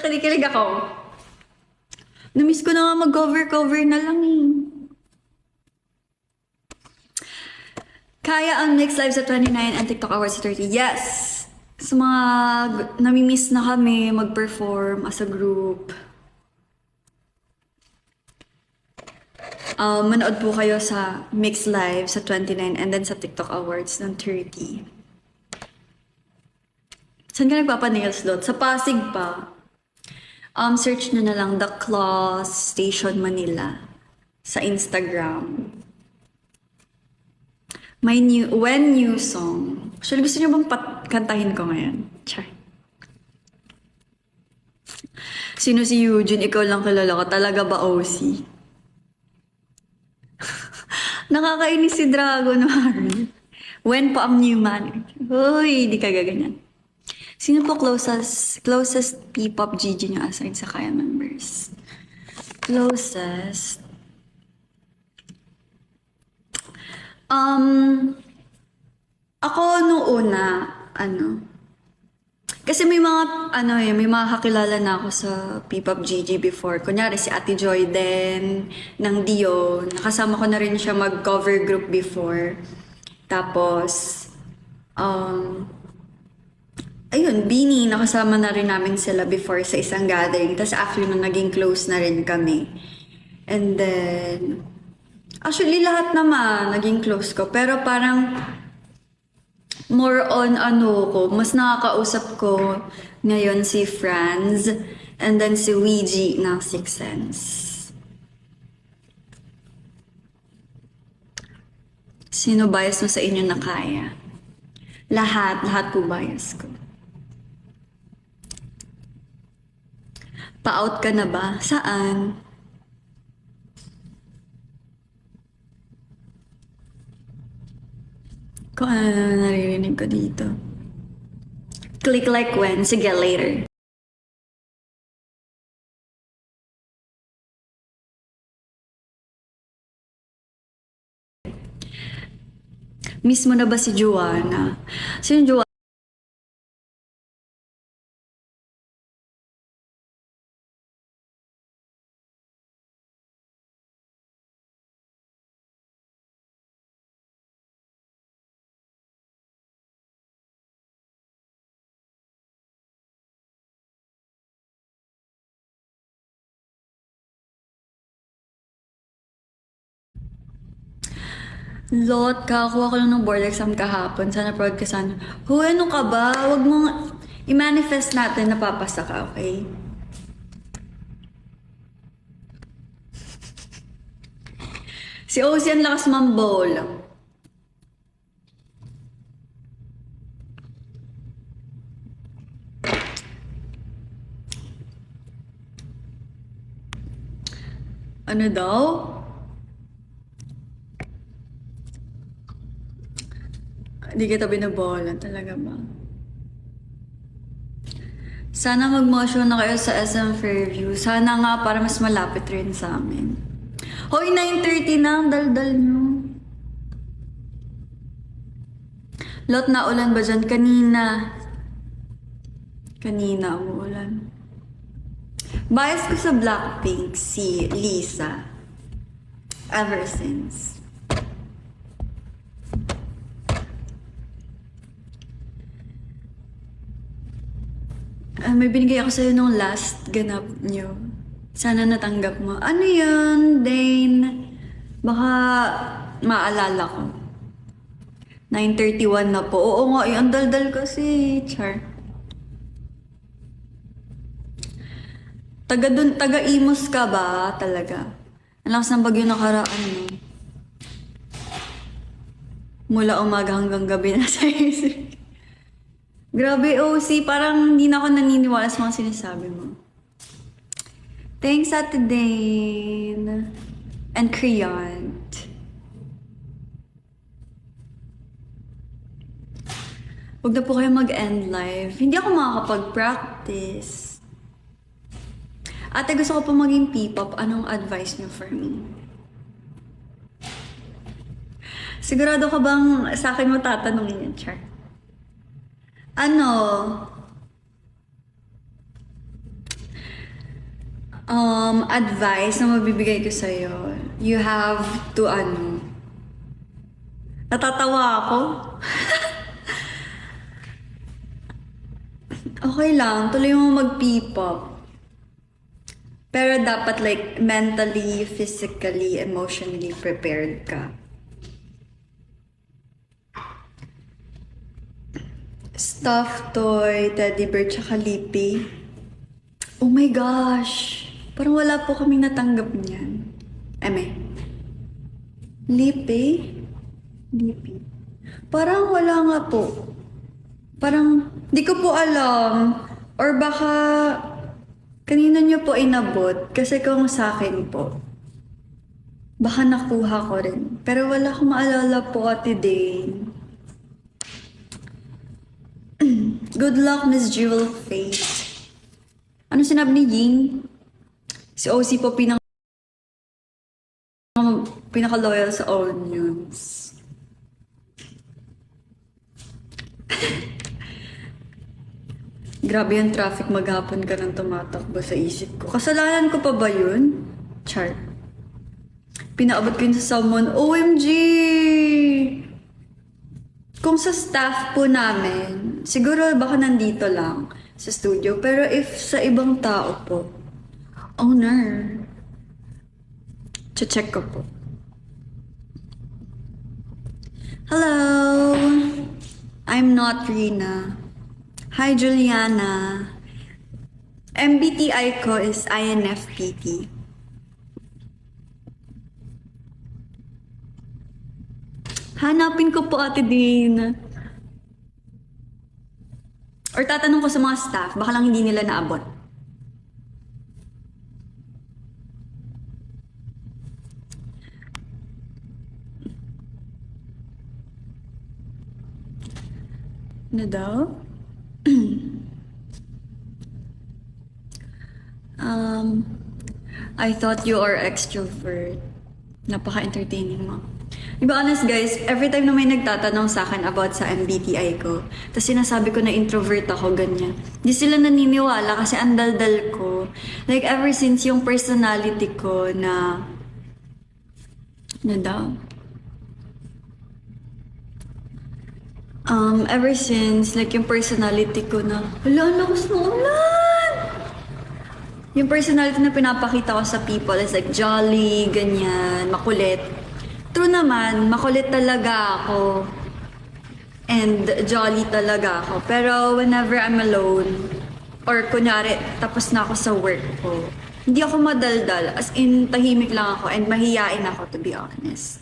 Kinikilig ako. Namiss ko na nga mag-cover na lang eh. Kaya ang Mix Live sa 29 and TikTok Awards sa 30. Yes! Sa mga namimiss na kami mag-perform as a group. Manood po kayo sa Mix Live sa 29 and then sa TikTok Awards ng 30. Saan ka nagpapanails doon? Sa Pasig pa. Search nyo na lang The Claws Station Manila sa Instagram. May new song. Actually, gusto nyo bang kantahin ko ngayon? Char. Sino si Eugene? Ikaw lang kilala ko. Talaga ba OC? Nakakainis si Dragon Harry. When pa ang new man? Uy, di ka gaganyan. Sino po closest P-pop GG nyo aside sa Kaya members? Closest? Ako nung una, kasi may mga kakilala na ako sa P-pop GG before. Kunyari si Ate Joy din, ng Dio. Nakasama ko na rin siya mag-cover group before. Tapos, ayun, Beanie, nakasama na rin namin sila before sa isang gathering. Tapos after na naging close na rin kami. And then, actually lahat naman naging close ko. Pero parang, more on mas nakakausap ko ngayon si Franz and then si Ouija ng Six Sense. Sino bias mo sa inyo na kaya? Lahat po bias ko. Pa-out ka na ba? Saan? Kung ano naririnig ko dito. Click like when. Sige, later. Miss mo na ba si Joanna? Sino Joanna? Lot, kakakuha ko lang ng board exam kahapon. Sana proud ka sana. Huy, ano ka ba? Huwag mo i-manifest natin na papasa ka, okay? Si Ocean lakas mambol. Ano daw? Hindi kita binabolan talaga ba? Sana mag-motion na kayo sa SM Fairview. Sana nga para mas malapit rin sa amin. Hoy, 9:30 na ang daldal nyo. Lot na ulan ba dyan? Kanina. Kanina umuulan. Bias ko sa Blackpink si Lisa. Ever since. May binigay ako sa'yo nung last ganap nyo. Sana natanggap mo. Ano yun, Dane? Baka maalala ko. 9:31 na po. Oo nga, yung daldal kasi. Char. Taga-Imus ka ba talaga? Ang lakas ng bagyo nakaraan, no? Mula umaga hanggang gabi na sa isip. Grabe, OC. Parang hindi na ako naniniwala sa mga sinasabi mo. Thanks, Ate Dane. And Creant. Huwag na po kayo mag-end live. Hindi ako makakapag-practice. Ate, gusto ko po maging P-pop. Anong advice niyo for me? Sigurado ka bang sa akin mo tatanungin yan, Char? Ano? Advice na mabibigay ko sa'yo. You have to, natatawa ako. Okay lang, tuloy mo mag-P-pop. Pero dapat like mentally, physically, emotionally prepared ka. Stuffed toy, teddy bear, tsaka lippy. Oh my gosh! Parang wala po kaming natanggap niyan. Eme. Lippy? Lippy. Parang wala nga po. Parang, di ko po alam. Or baka, kanina niyo po inabot. Kasi kung sa akin po, baka nakuha ko rin. Pero wala akong maalala po, Ate Dane. Good luck, Miss Jewel Fate. Ano sinabi ni Ying? Si OC po pinaka-loyal sa Onions. Grabe yung traffic, maghapon ka nang tumatakbo sa isip ko. Kasalanan ko pa ba yun? Char. Pinaabot ko yun sa someone. OMG! Kung sa staff po namin, siguro baka nandito lang sa studio. Pero if sa ibang tao po, owner, check ko po. Hello! I'm not Rina. Hi, Juliana. MBTI ko is INFPT. Hanapin ko po, Ate Dean. Or tatanong ko sa mga staff, baka lang hindi nila naabot. Ano daw? I thought you are extrovert. Napaka-entertaining mo. Diba honest guys, every time na may nagtatanong sa akin about sa MBTI ko, tapos sinasabi ko na introvert ako, ganyan. Di sila naniniwala kasi ang daldal ko. Like ever since yung personality ko na daw? Ever since, like yung personality ko na, hala, ang lakas ng ulan! Yung personality na pinapakita ko sa people is like jolly, ganyan, makulit. To true naman, makulit talaga ako. And jolly talaga ako. Pero whenever I'm alone, or kunyari, tapos na ako sa work ko, hindi ako madaldal. As in, tahimik lang ako and mahiyain ako, to be honest.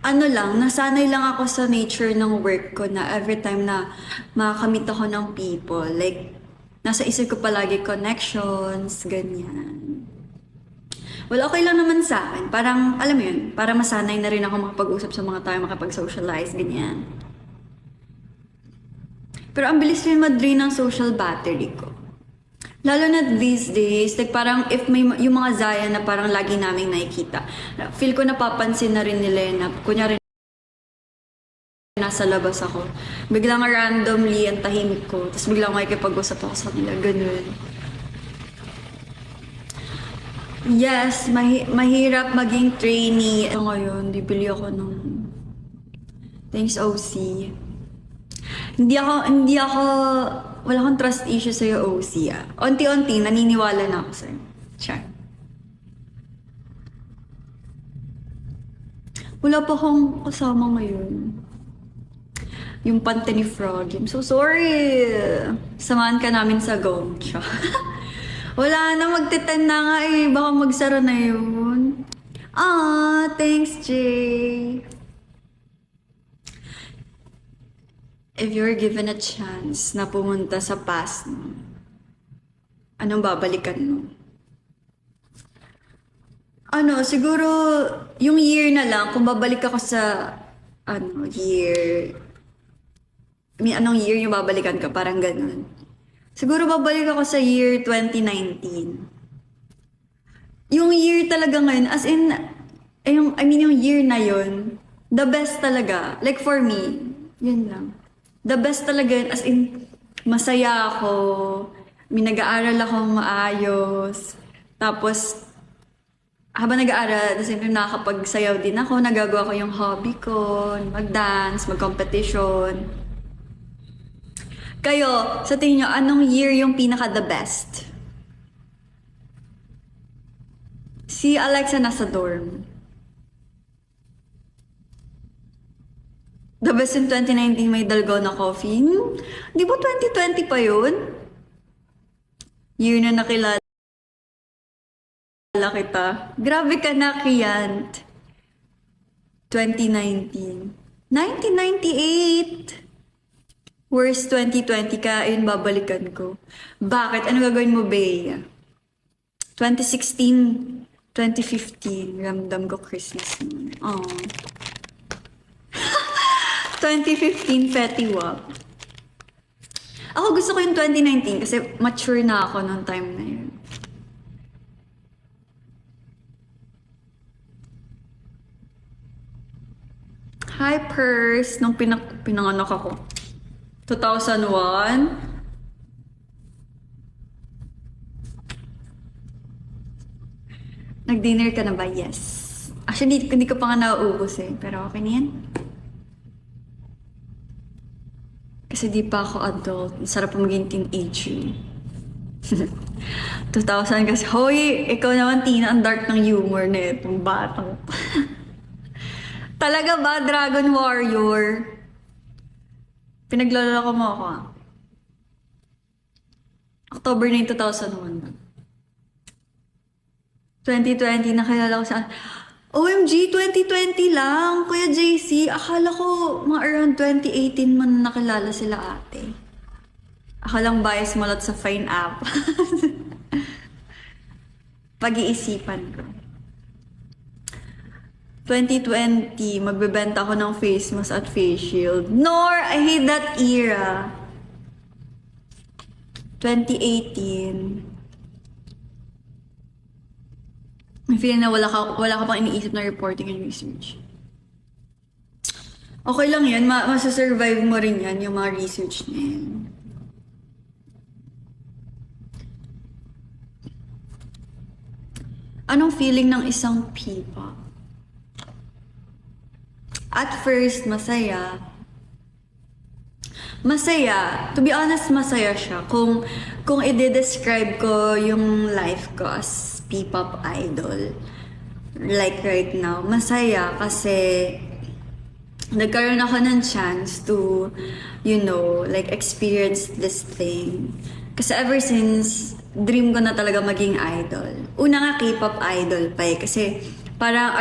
Ano lang, nasanay lang ako sa nature ng work ko na every time na makakamit ako ng people, like, nasa isip ko palagi connections, ganyan. Well, okay lang naman sa akin. Parang, alam mo yun, para masanay na rin ako makapag-usap sa mga tao, makapag-socialize, ganyan. Pero ang bilis rin mag-drain ng social battery ko. Lalo na these days, like parang if may yung mga Zaya na parang lagi naming nakikita, feel ko napapansin na rin nila na kunyari nasa labas ako, biglang randomly ang tahimik ko, tapos biglang makikipag-usap ako sa kanila, ganun. Yes, mahirap maging trainee. So, ngayon, bibili ako ng thanks OC. Wala akong trust issue sa'yo, OC, ah. Unti-unti, naniniwala na ako sa'yo. Char. Wala pa akong kasama ngayon. Yung pante ni Frog. I'm so sorry. Samahan ka namin sa Gongcha. Wala na, magte-10 na nga eh. Baka magsara na yun. Thanks, Jay. If you're given a chance na pumunta sa past mo, anong babalikan mo? Siguro, yung year na lang, kung babalik ako sa, year, anong year yung babalikan ka, parang ganun. Siguro babalik ako sa year 2019. Yung year talaga ngayon, as in, yung year na yun, the best talaga. Like for me, yun lang. The best talaga yun, as in, masaya ako, nag-aaral ako maayos, tapos, habang nag-aaral, at the same time, nakakapagsayaw din ako, nagagawa ko yung hobby ko, mag-dance, mag-competition. Kayo, sa tingin nyo, anong year yung pinaka-the best? Si Alexa nasa dorm. The best in 2019 may Dalgona Coffee. Di ba 2020 pa yun? Year na nakilala kita. Grabe ka na, Kiant. 2019. 1998! Worst 2020 ka, ayun babalikan ko. Bakit? Ano gagawin mo, Bea? 2016, 2015, ramdam ko Christmas. 2015, Petty Wap. Ako gusto ko yung 2019 kasi mature na ako noong time na yun. Hi, Purse. Nung pinanganak ako. 2001. Nag-dinner ka na ba? Yes. Actually, hindi ko pa nga nauubos eh. Pero okay na yan. Kasi di pa ako adult. Sarap pa maging teenager. 2000 kasi, hoy, ikaw naman, Tina, ang dark ng humor na itong batang. Talaga ba, Dragon Warrior? Pinaglalala ko mo ako, ah. October 9, 2001. 2020, nakilala ko sa... OMG, 2020 lang. Kuya JC, akala ko mga around 2018 man nakilala sila ate. Akalang bias mo lot sa Fine app. Pag-iisipan ko. 2020, magbebenta ako ng face mask at face shield. Nor, I hate that era. 2018. May feeling na wala ka pang iniisip na reporting and research. Okay lang yan, masasurvive mo rin yan, yung mga research na yan. Anong feeling ng isang P-pop? At first, masaya. Masaya. To be honest, masaya siya. Kung i-describe ko yung life ko as P-pop idol, like right now, masaya kasi nagkaroon ako ng chance to, like experience this thing. Kasi ever since, dream ko na talaga maging idol. Una nga K-pop idol pa eh. Kasi parang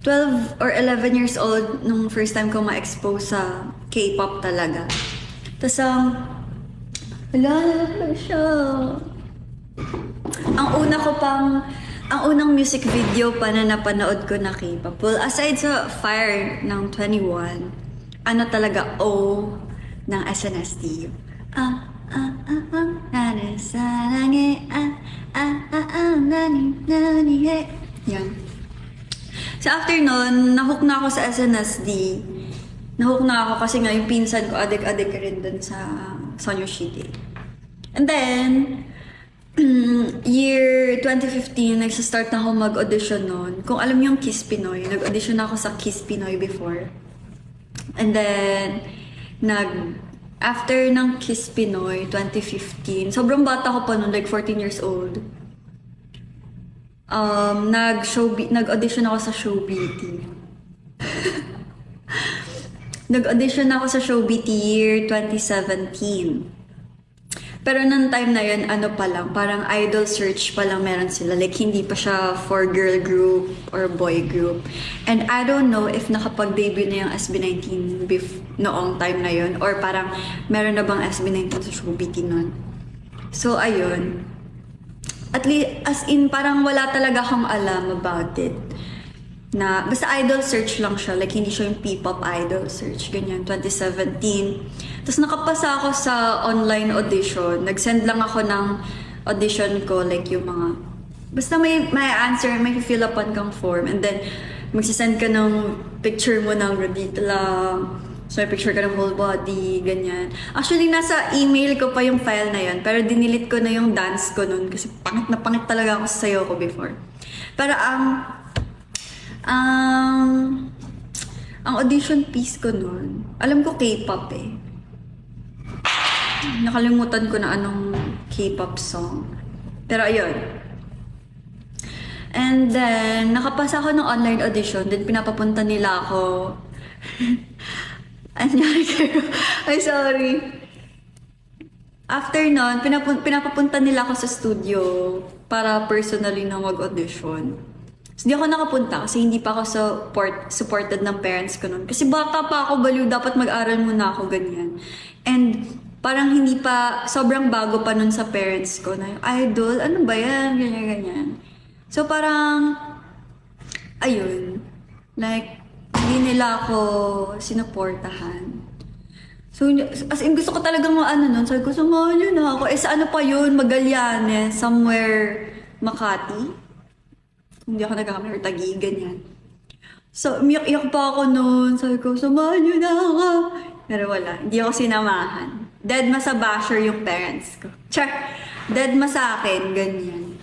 12 or 11 years old nung first time ko ma-expose sa K-pop talaga. Tapos wala na siya. Ang unang music video pa na napanood ko na K-pop. Well, aside sa Fire ng 21, ano talaga, ng SNSD. 나를 사랑해, 나니, he. Yan. So after nun, nahook na ako sa SNSD. Nahook na ako kasi nga yung pinsan ko, adik-adik rin dun sa Sonyoshide. And then, year 2015, nagsastart na ako mag-audition nun. Kung alam niyo yung Kiss Pinoy, nag-audition ako sa Kiss Pinoy before. And then, after ng Kiss Pinoy, 2015, sobrang bata ko pa nun, like 14 years old. Nag-audition ako sa Showbiz. Nag-audition ako sa Showbiz year 2017. Pero nung time na yun, parang idol search pa lang meron sila. Like, hindi pa siya for girl group or boy group. And I don't know if nakapag-debut na yung SB19 noong time na yun. Or parang meron na bang SB19 sa Showbiz nun. So, ayun. At least, as in, parang wala talaga akong alam about it. Na, basta idol search lang siya. Like, hindi siya yung P-pop idol search. Ganyan, 2017. Tapos nakapasa ako sa online audition. Nag-send lang ako ng audition ko. Like, yung mga... Basta may answer, may fill upan kang form. And then, magsisend ka ng picture mo ng dito lang. So, may picture ka ng whole body, ganyan. Actually, nasa email ko pa yung file na yun. Pero dinilit ko na yung dance ko nun. Kasi pangit na pangit talaga ako sa sayo ko before. Pero ang audition piece ko nun, alam ko K-pop eh. Nakalimutan ko na anong K-pop song. Pero ayun. And then, nakapasa ako ng online audition. Then, pinapapunta nila ako. Anyari kayo? Ay, sorry. After nun, pinapapunta nila ako sa studio para personally na mag-audition. So, di ako nakapunta kasi hindi pa ako supported ng parents ko nun. Kasi bata pa ako, baliw, dapat mag-aral muna ako, ganyan. And parang hindi pa, sobrang bago pa nun sa parents ko na yung idol, ano ba yan, ganyan, ganyan. So parang, ayun, like, hindi nila ako sinuportahan. So, as in, gusto ko talagang nun, sabi ko, samahan nyo na ako. Sa ano pa yun, Magallanes, somewhere, Makati. Hindi ako nagkakamay or Taguig, ganyan. So, umiyak-iyak pa ako noon. Sabi ko, samahan nyo na ako. Pero wala, hindi ako sinamahan. Dead ma sa basher yung parents ko. Char! Dead ma sa akin, ganyan.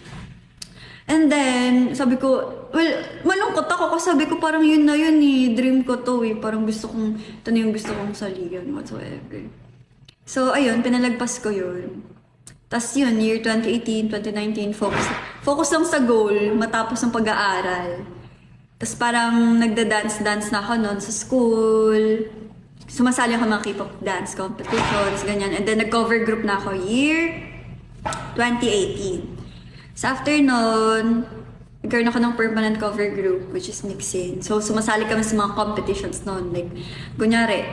And then, sabi ko, well, malungkot ako kasi sabi ko parang yun na yun eh. Dream ko to eh. Parang ito na yung gusto kong saligan, whatsoever. So, ayun, pinalagpas ko yun. Tapos yun, year 2018, 2019, focus lang sa goal, matapos ng pag-aaral. Tapos parang nagda-dance-dance na ako noon sa school. Sumasali ako mga K-pop dance competitions, ganyan. And then nag-cover group na ako year 2018. So after noon, nagkaroon ako ng permanent cover group, which is Mixin. So sumasali kami sa mga competitions noon. Like, kunyari,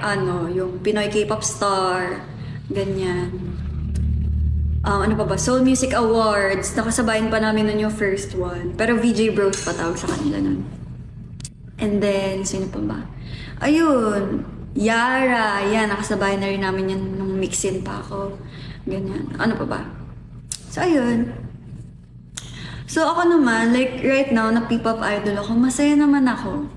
yung Pinoy K-pop Star, ganyan. Ano pa ba? Soul Music Awards. Nakasabayan pa namin nun yung first one. Pero VJ Bros pa tawag sa kanila nun. And then, sino pa ba? Ayun. Yara. Yan, nakasabayan na rin namin yan nung Mixin pa ako. Ganyan. Ano pa ba? So, ayun. So, ako naman, like, right now, na P-pop idol ako, masaya naman ako.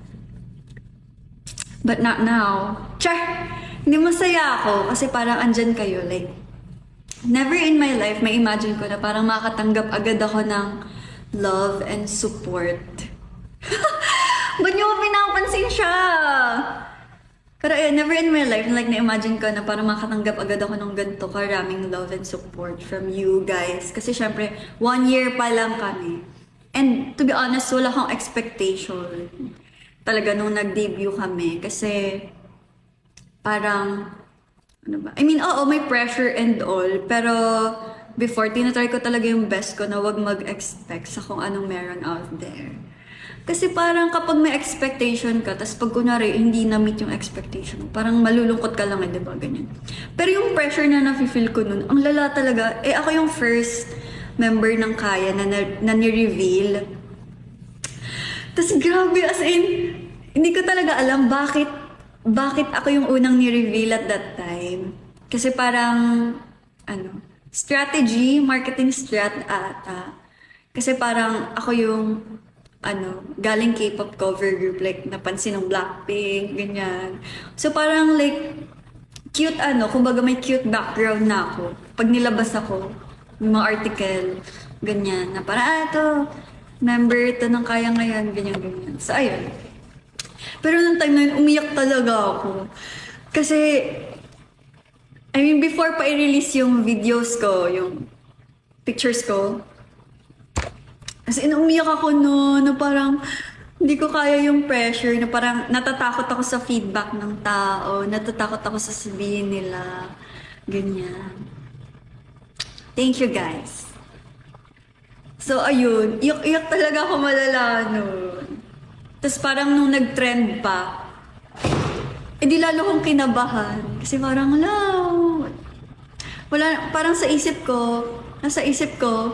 But not now. Char! Hindi masaya ako kasi parang andyan kayo, like, never in my life, may imagine ko na parang makatanggap agad ako ng love and support. Ba't nyo pinapansin siya? Pero ayun, never in my life, like, na-imagine ko na parang makatanggap agad ako ng ganito karaming love and support from you guys. Kasi syempre, 1 year pa lang kami. And to be honest, wala akong expectation talaga nung nag-debut kami. Kasi parang, ano ba? I mean, oo, may pressure and all. Pero before, tinatry ko talaga yung best ko na wag mag-expect sa kung anong meron out there. Kasi parang kapag may expectation ka, tapos pag kunwari hindi na-meet yung expectation mo, parang malulungkot ka lang eh, di ba? Ganyan. Pero yung pressure na nafe-feel ko nun, ang lala talaga. Eh ako yung first member ng Kaya na ni-reveal. Tapos grabe, as in, hindi ko talaga alam bakit ako yung unang ni-reveal at that time. Kasi parang, ano, strategy, marketing strat ata. Kasi parang ako yung, ano, galing K-pop cover group, like, napansin ng Blackpink, ganyan. So parang like, cute ano, kumbaga may cute background na ako. Pag nilabas ako, yung mga article, ganyan, na parang, ito, member ito ng Kaya ngayon, ganyan, ganyan. So, ayun. Pero nung time na yun, umiyak talaga ako. Kasi, I mean, before pa i-release yung videos ko, yung pictures ko, as in, umiyak ako no, na parang, hindi ko kaya yung pressure, na parang natatakot ako sa feedback ng tao, natatakot ako sa sabihin nila, ganyan. Thank you guys. So, ayun, iyak-iyak talaga ako malala nun. Tapos parang nung nag-trend pa, di lalo kong kinabahan. Kasi parang, wala, parang sa isip ko, nasa isip ko,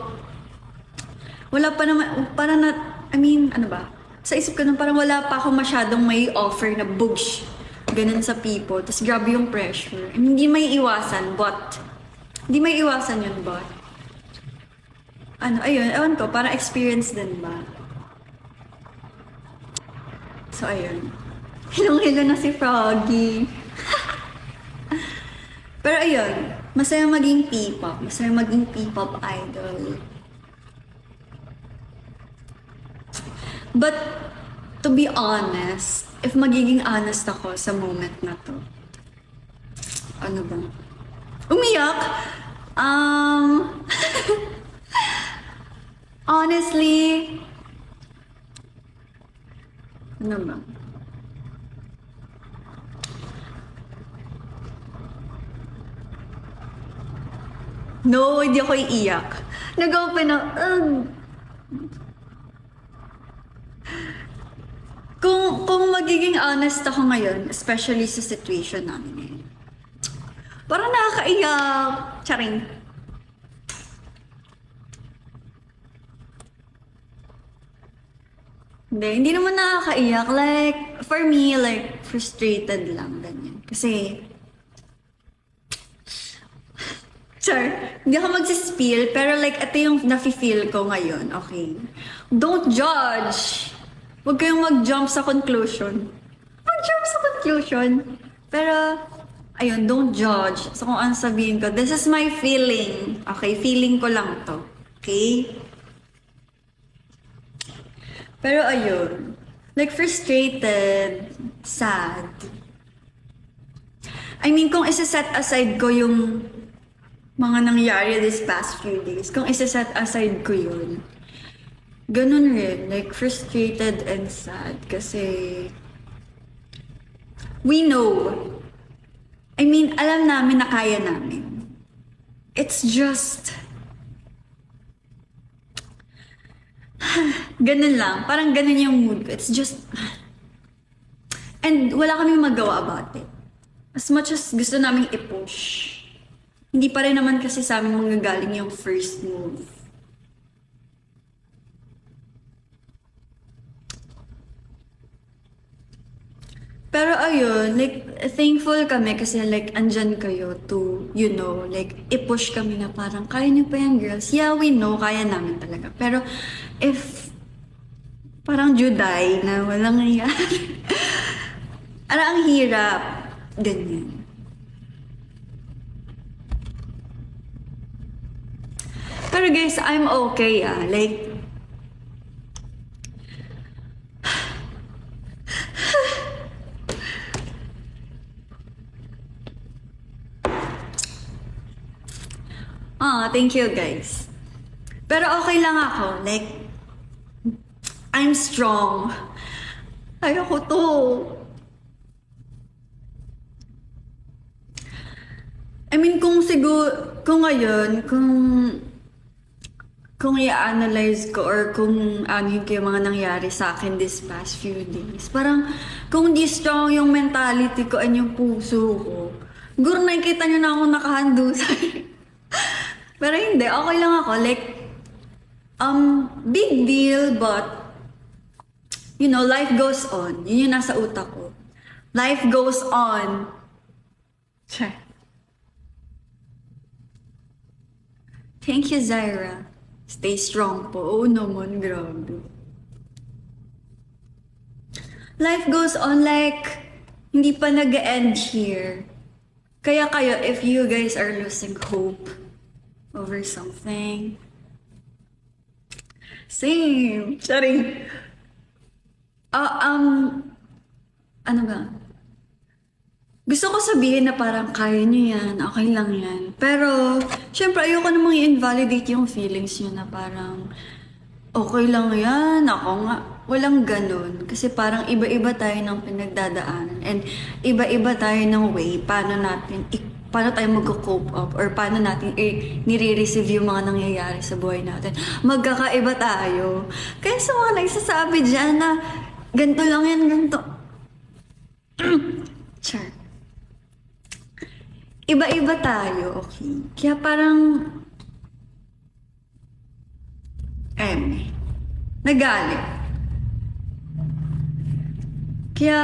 wala pa naman, parang I mean, ano ba? Sa isip ko nung parang wala pa ako masyadong may offer na boosh. Ganun sa people. Tapos grabe yung pressure. I mean, hindi may iwasan, but, hindi may iwasan yun, but, ano, ayun, ewan ko, parang experience din ba? So, ayun. Hilong-hilo na si Froggy. Pero ayun, masaya maging P-pop. Masaya maging P-pop idol. But, to be honest, if magiging honest ako sa moment na to, ano ba? Umiyak? Honestly, ano ba? No, hindi ako iiyak. Nag-open na, kung magiging honest ako ngayon, especially sa situation namin ngayon, parang nakakaiyak. Charing. Hindi naman nakakaiyak. Like, for me, like, frustrated lang, ganyan. Kasi, sure, hindi ako magsispill, pero like, ito yung nafe-feel ko ngayon, okay? Don't judge! Huwag kayong mag-jump sa conclusion. Mag-jump sa conclusion. Pero, ayun, don't judge. So, kung ano sabihin ko, this is my feeling. Okay, feeling ko lang to. Okay? Pero ayun, like frustrated, sad. I mean, kung isa-set aside ko yung mga nangyari this past few days, kung isa-set aside ko yun, ganun rin, like frustrated and sad kasi we know, I mean, alam namin na kaya namin. It's just, ganun lang. Parang ganun yung mood ko. It's just, and wala kami magawa about it. As much as gusto namin i-push, hindi pa rin naman kasi sa amin manggagaling yung first move. Pero ayun, like, thankful kami kasi like, andyan kayo to, you know, like, i-push kami na parang, kaya niyo pa yan, girls. Yeah, we know, kaya namin talaga. Pero, if, parang Juday na walang nangyari. Ano, ang hirap. Ganyan. Pero guys, I'm okay Like, thank you guys. Pero okay lang ako. Like, I'm strong. Ayoko to. I mean, kung ngayon, kung i-analyze ko or kung ano yung mga nangyari sa akin this past few days, parang kung di strong yung mentality ko and yung puso ko, siguro nakikita nyo na ako nakahandusay. Pero hindi, okay lang ako. Like, big deal, but, you know, life goes on. Yun yung nasa utak ko. Life goes on. Sure. Thank you, Zaira. Stay strong po. Oo naman, grabe. Life goes on like, hindi pa nag-end here. Kaya kayo, if you guys are losing hope over something, same. Charing. Ano ba? Gusto ko sabihin na parang kaya nyo yan, okay lang yan. Pero, syempre ayoko namang i-invalidate yung feelings nyo na parang okay lang yan, ako nga. Walang ganun. Kasi parang iba-iba tayo ng pinagdadaanan. And iba-iba tayo ng way paano tayo mag-cope up or paano natin nire-receive yung mga nangyayari sa buhay natin. Magkakaiba tayo. Kaya sa mga nagsasabi dyan na ganito lang yan, ganito. Char. Iba-iba tayo, okay? Kaya parang nagalit. Kaya,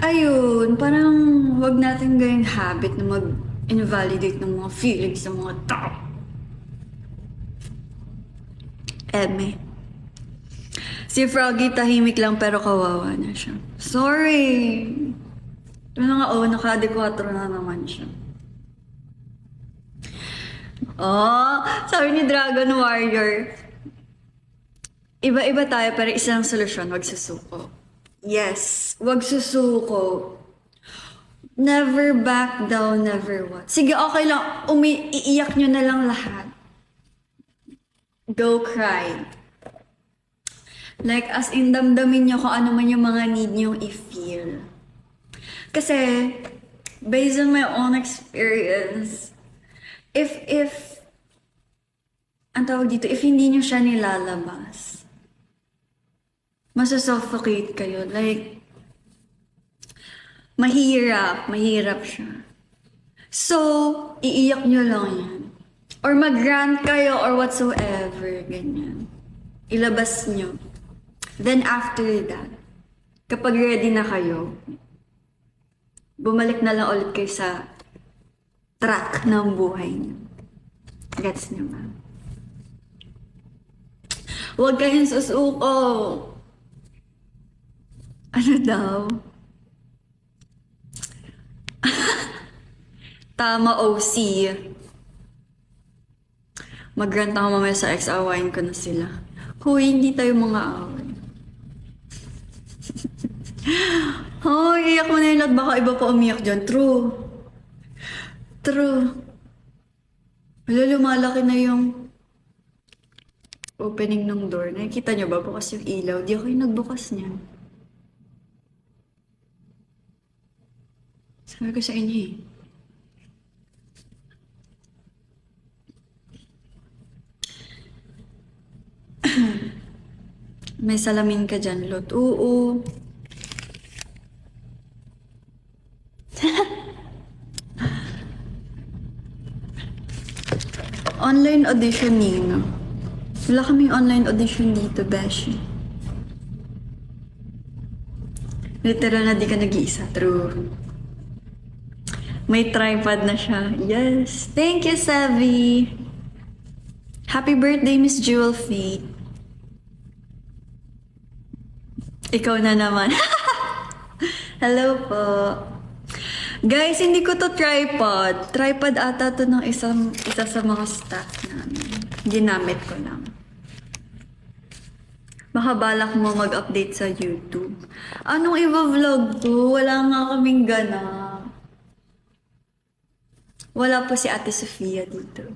ayun, parang wag natin gawing habit na mag-invalidate ng mga feelings ng mga tao. Si Froggy tahimik lang pero kawawa na siya. Sorry! Ito na nga, naka-adequatro na naman siya. Sabi ni Dragon Warrior, iba-iba tayo pero isang solusyon, wag susuko. Yes, wag susuko. Never back down, never what. Sige, okay lang, iiyak nyo na lang lahat. Go cry. Like, as in, damdamin nyo kung ano man yung mga need nyo i-feel. Kasi, based on my own experience, ang tawag dito, if hindi nyo siya nilalabas, masasuffocate kayo. Like, mahirap siya. So, iiyak nyo lang yan. Or mag-rant kayo or whatsoever, ganyan. Ilabas nyo. Then after that, kapag ready na kayo, bumalik na lang ulit kayo sa track ng buhay niyo. Gets niyo ba? Huwag kayong susuko. Ano daw? Tama, OC. Mag-rant ako mamaya sa ex-awain ko na sila. Huy, hindi tayo mga away. Iyak mo na yun at baka iba pa umiyak dyan. True. Wala, lumalaki na yung opening ng door. Nakikita nyo ba? Bukas yung ilaw. Di ako yung nagbukas niyan. Sabi ko sa inyo eh. May salamin ka dyan, Lot. Oo. Online audition, Nino. Wala kaming online audition dito, Beshi. Literal na di ka nag-iisa. True. May tripod na siya. Yes. Thank you, Savvy. Happy birthday, Miss Jewel Fate. Ikaw na naman. Hello po. Guys, hindi ko to tripod. Tripod ata to ng isa sa mga staff namin. Ginamit ko lang. Baka balak mo mag-update sa YouTube. Anong i-vlog to? Wala nga kaming ganap. Wala po si Ate Sofia dito.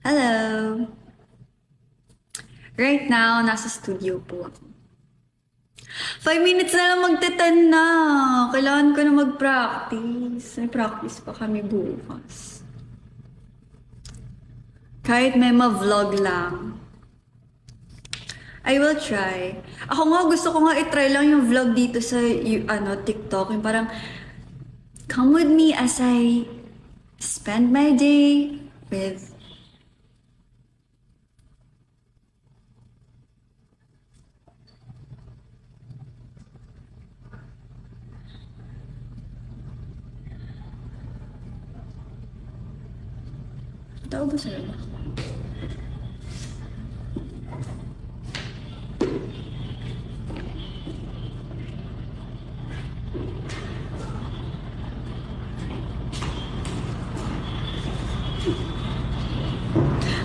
Hello. Right now, nasa studio po ako. 5 minutes na lang magte-10 na. Kailangan ko na mag-practice. May practice pa kami bukas. Kahit may ma-vlog lang. I will try. Ako nga, gusto ko nga i-try lang yung vlog dito sa TikTok. Yung parang, come with me as I spend my day with tao ba sa labas?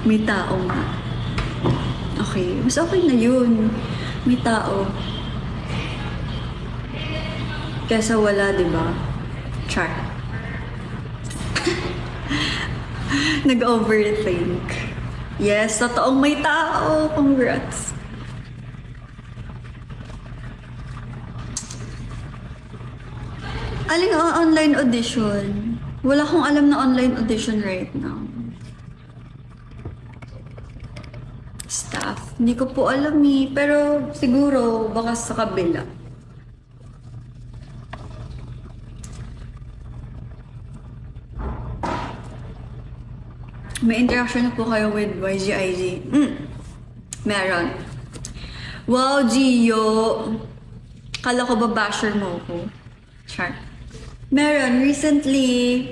May tao nga. Okay. Mas okay na yun. May tao. Kesa wala, di ba? Char. Nag-overthink. Yes, totoong may tao. Congrats. Aling online audition? Wala akong alam na online audition right now. Staff. Hindi ko po alam eh. Pero siguro baka sa kabila. May interaction na po kayo with YGIG? Meron. Wow, Gio! Kala ko ba basher mo ko? Char. Meron. Recently,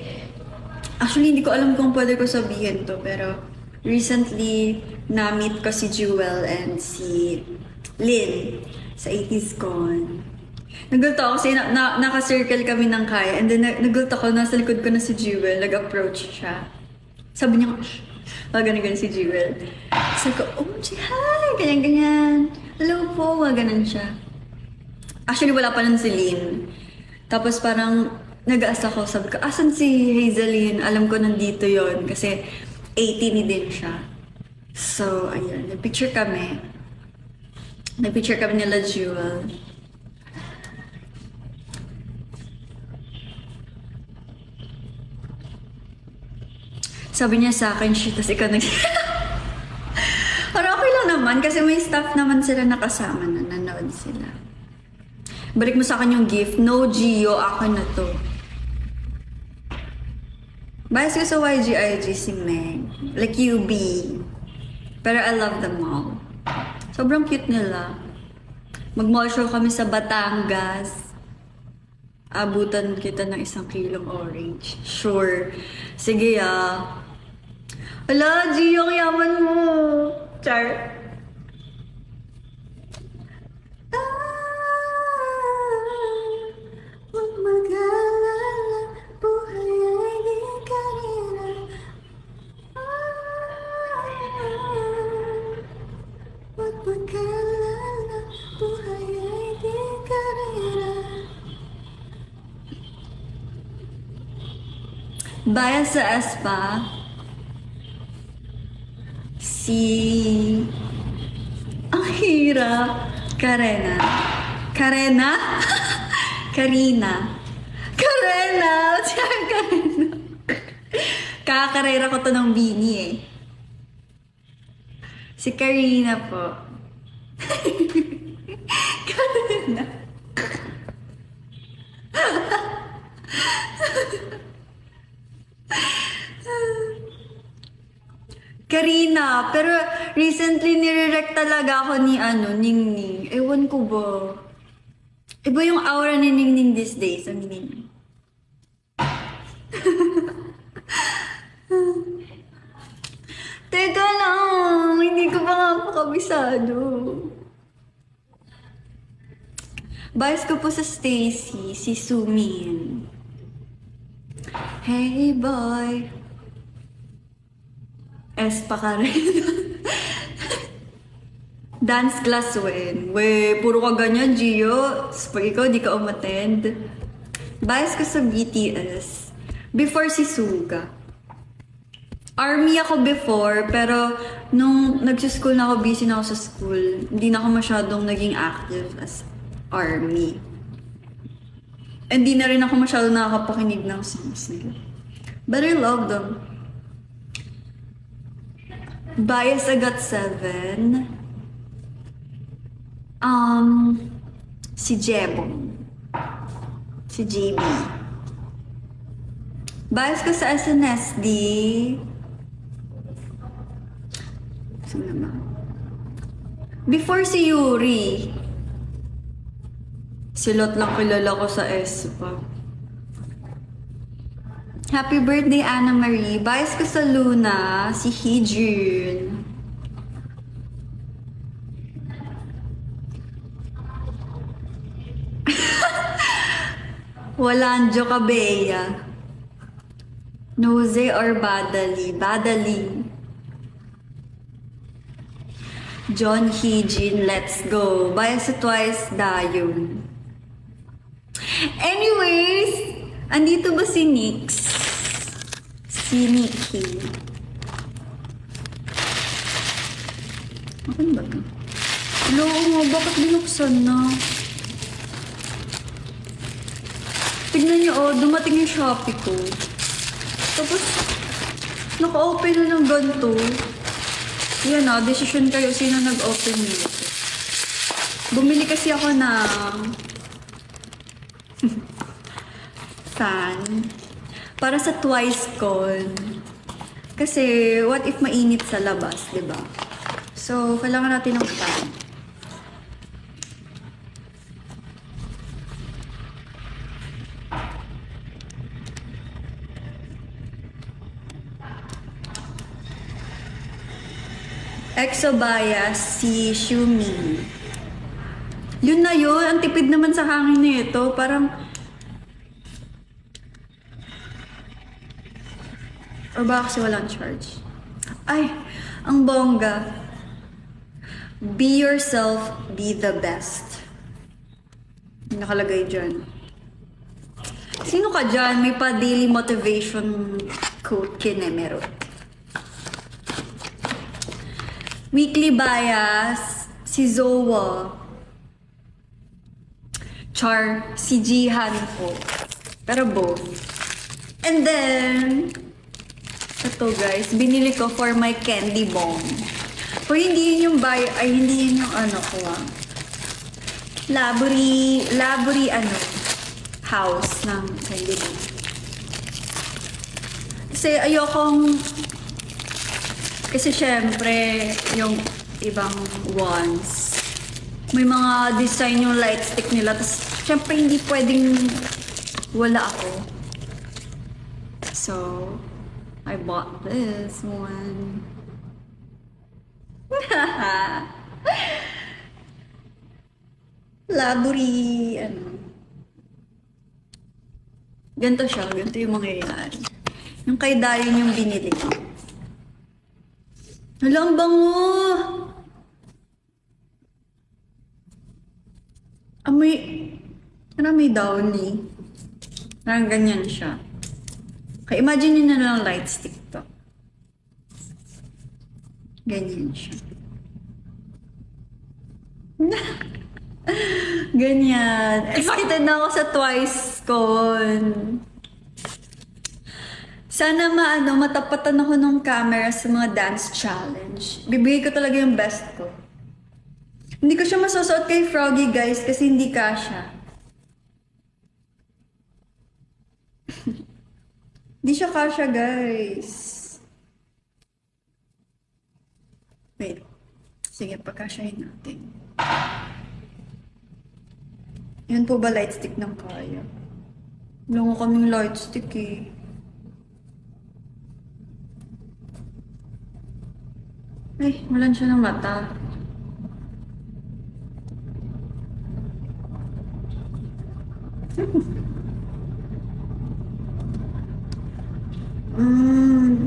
actually hindi ko alam kung pwede ko sabihin to, pero recently, na-meet ko si Jewel and si Lynn sa 80s Con. Nagulto ako kasi naka-circle kami ng Kaya, and then nagulto ako, nasa likod ko na si Jewel, nag-approach siya. Sabi niya, ganyan si Jewel. Sabi ko, hi, ganyan-ganyan. Hello po, ganun siya. Actually, wala pa nun si Lynn. Tapos parang nag-aas ako, sabi ko, asan si Hazeline? Alam ko nandito yon kasi 18 din siya. So, ayun, nag-picture kami. Nag-picture kami nila Jewel. Sabi niya sa akin, shit, tas ikaw nag... Parang okay lang naman kasi may staff naman sila nakasama na nanood sila. Balik mo sa akin yung gift. No, Gio, ako na to. Bias ko sa YGIG si Meg. Like UB. Pero I love them all. Sobrang cute nila. Mag-mall show kami sa Batangas. Abutan kita ng 1 kilong orange. Sure. Sige Ala, Gio, ang yaman mo. Char. Huwag mag-alala, buhay ay di karera. Huwag mag-alala, buhay ay di karera. Bayan sa Espa, ang hirap. Karena. Karena? Karina. Karena! Karena. Kakakarera ko to ng bini eh. Si Karina po. Karena. Karina, pero recently nire-rec talaga ako ni Ningning. Ewan ko ba? Iba yung aura ni Ningning these days, aminin. Teka lang, hindi ko pa nga pakabisado. Bias ko po sa Stacy, si Sumin. Hey boy. Espa ka rin. Dance class win. Puro ka ganyan, Gio. Pag ikaw di ka umattend. Bias ko sa BTS. Before si Suga. Army ako before, pero nung nagsi-school na ako, busy na ako sa school, hindi na ako masyadong naging active as army. Hindi na rin ako masyadong nakakapakinig ng songs nila. But I love them. Bias, I got 7. Si Jebong. Si JB. Bias ko sa SNSD. Sino naman? Before si Yuri. Silot lang kilala ko sa ESPA. Happy birthday, Anna Marie. Bias ko sa Luna, si Hijun. Walanjo Cabella. Nose or Badali? Badali. John Hijin, let's go. Bias sa Twice, Dayon. Anyways, andito ba si Nix? Si Nikki. Akin ba ito? Hello, bakit binuksan na? Tignan niyo, dumating yung Shopee ko. Tapos, naka-open na ng ganito. Yan decision kayo sino nag-open nito. Bumili kasi ako ng fan para sa TwiceCon. Kasi, what if mainit sa labas, di ba? So, kailangan natin ng fan. Exobias, si Shumi. Yun na yun. Ang tipid naman sa hangin nito. Parang... Or baka kasi walang charge. Ay, ang bongga. Be yourself, be the best. Nakalagay dyan. Sino ka dyan? May pa daily motivation quote kinemerot. Weekly bias, si Zoa. Char, si Jihan po. Pero both. And then, ito guys, binili ko for my candy bomb. Kung hindi yun yung hindi yun yung ano ko Laburi house ng candy bomb. Kasi kasi syempre, yung ibang ones, may mga design yung light stick nila. Tapos, syempre, hindi pwedeng wala ako. So, I bought this one. Laburi, Ganito siya, ganito yung mangyayari. Yung kay Dayon yung binili ko. Hala, ang bango! May downy. Parang ganyan siya. Okay, imagine nyo na lang light stick to. Ganyan siya. Ganyan. Excited na ako sa TwiceCon. Sana matapatan ako ng camera sa mga dance challenge. Bibigay ko talaga yung best ko. Hindi ko siya masusuot kay Froggy, guys, kasi hindi kasha. Hindi siya kasha, guys. Wait. Sige, pagkasyahin natin. Yan po ba light stick ng kaya? Wala ko kaming light stick eh. Ay, walan siya ng mata.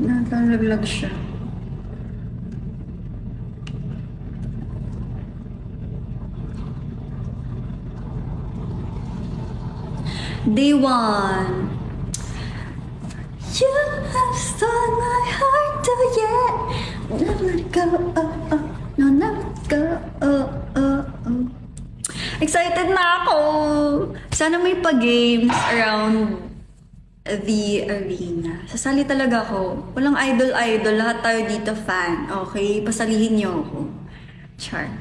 Natalaglag siya. Day 1. You have stolen my heart to yet. Never go, no, never go, Excited na ako! Sana may pa-games around the arena. Sasali talaga ako. Walang idol-idol. Lahat tayo dito fan. Okay? Pasalihin niyo ako. Char.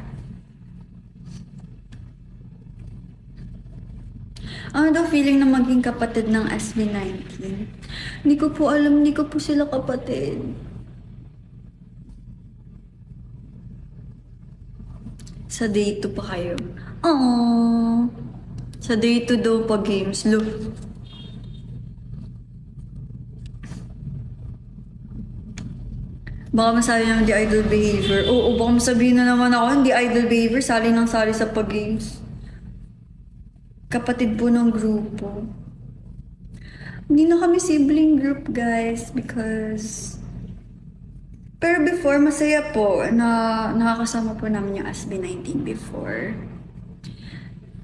Ano daw feeling na maging kapatid ng SB19? Hindi ko po alam. Hindi ko po sila kapatid. Sa day 2 pa kayo. Aww. Sa day 2 daw pa games. Look. Baka masabi naman di idol behavior. Oo, baka masabihin na naman ako hindi idol behavior. Sali ng sali sa pag-games. Kapatid po ng grupo. Hindi na kami sibling group, guys. Because... Pero before, masaya po na nakakasama po namin yung SB19 before.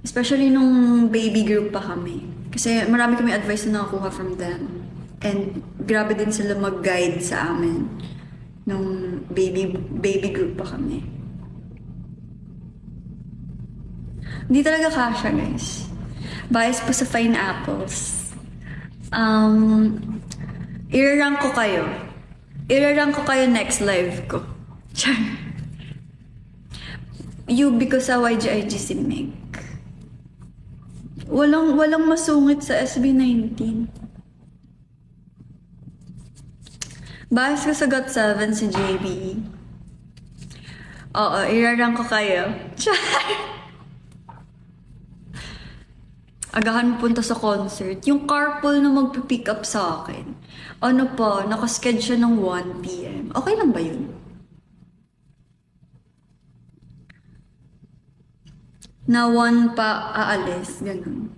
Especially nung baby group pa kami. Kasi marami kami advice na nakakuha from them. And grabe din sila mag-guide sa amin nung baby group pa kami. Hindi talaga kasha, guys. Bias po sa Fine Apples. I-rank ko kayo. I-rank ko kayo next live ko. Char. Yubi ko sa YGIG si Meg. Walang masungit sa SB19. Bahas ko sa GOT7 si JB. Oo, i-rank ko kayo. Char. Agahan punta sa concert. Yung carpool na magpipick up sa akin. Ano pa, nakasked siya ng 1 PM. Okay lang ba yun? Na 1 pa aalis. Ganun.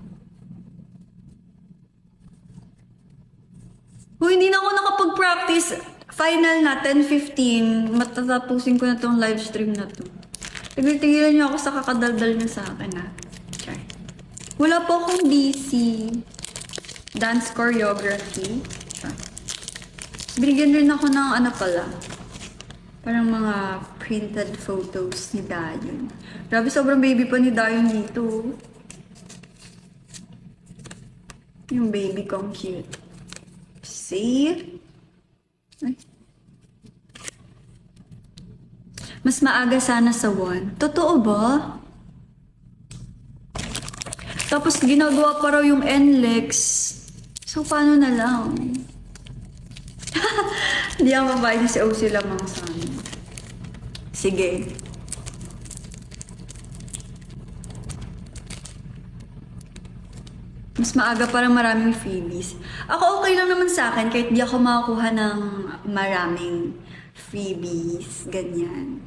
Hindi na ako nakapag-practice. Final na, 10:15. Matatapusin ko na tong live stream na to. Tigil-tigilan niyo ako sa kakadaldal niyo sa akin, ha? Try. Wala po akong DC. Dance choreography. Binigyan rin ako ng ano pala. Parang mga printed photos ni Dayon. Grabe, sobrang baby pa ni Dayon dito. Yung baby kong cute. See? Ay. Mas maaga sana sa 1. Totoo ba? Tapos ginagawa pa raw yung NLEX. So, paano na lang? Hindi ang babae niya si OC lamang sa amin. Sige. Mas maaga parang maraming freebies. Ako okay lang naman sa akin kahit di ako makakuha ng maraming freebies. Ganyan.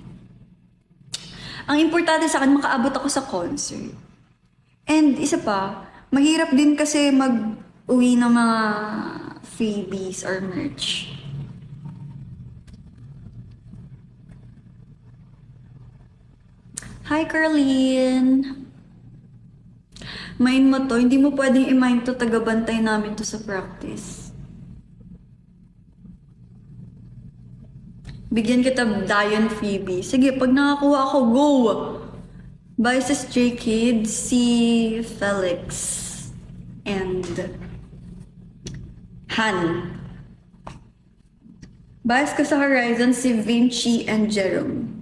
Ang importante sa akin, makaabot ako sa concert. And isa pa, mahirap din kasi mag-uwi ng mga freebies or merch. Hi, Carlene! Mind mo to, hindi mo pwedeng i-mind to, tagabantay namin to sa practice. Bigyan kita Dayon freebie. Sige, pag nakakuha ako, go! Bye sa Stray Kids, si Felix and Han. Bias ko sa Horizon, si Vinci and Jerome.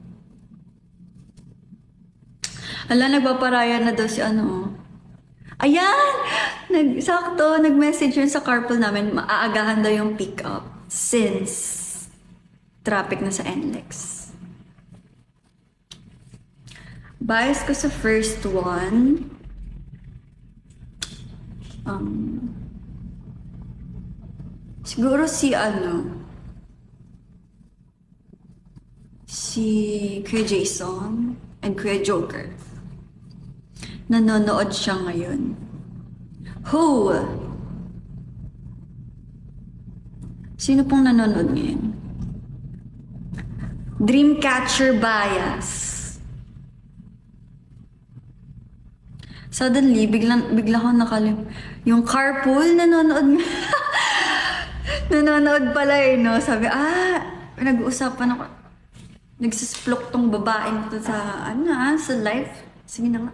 Hala, nagpaparaya na daw si ano. Ayan! Sakto, nag-message yun sa carpool namin, maaagahan daw yung pick-up since traffic na sa NLEX. Bias ko sa first one. Siguro si si Kuya Jason and Kuya Joker. Nanonood siya ngayon. Who? Sino pong nanonood ngayon? Dreamcatcher Bias. Suddenly, bigla ko yung carpool, nanonood pala no? Sabi, Pinag-uusapan ako. Nagsisplok tong babaeng to sa, sa live. Sige na nga,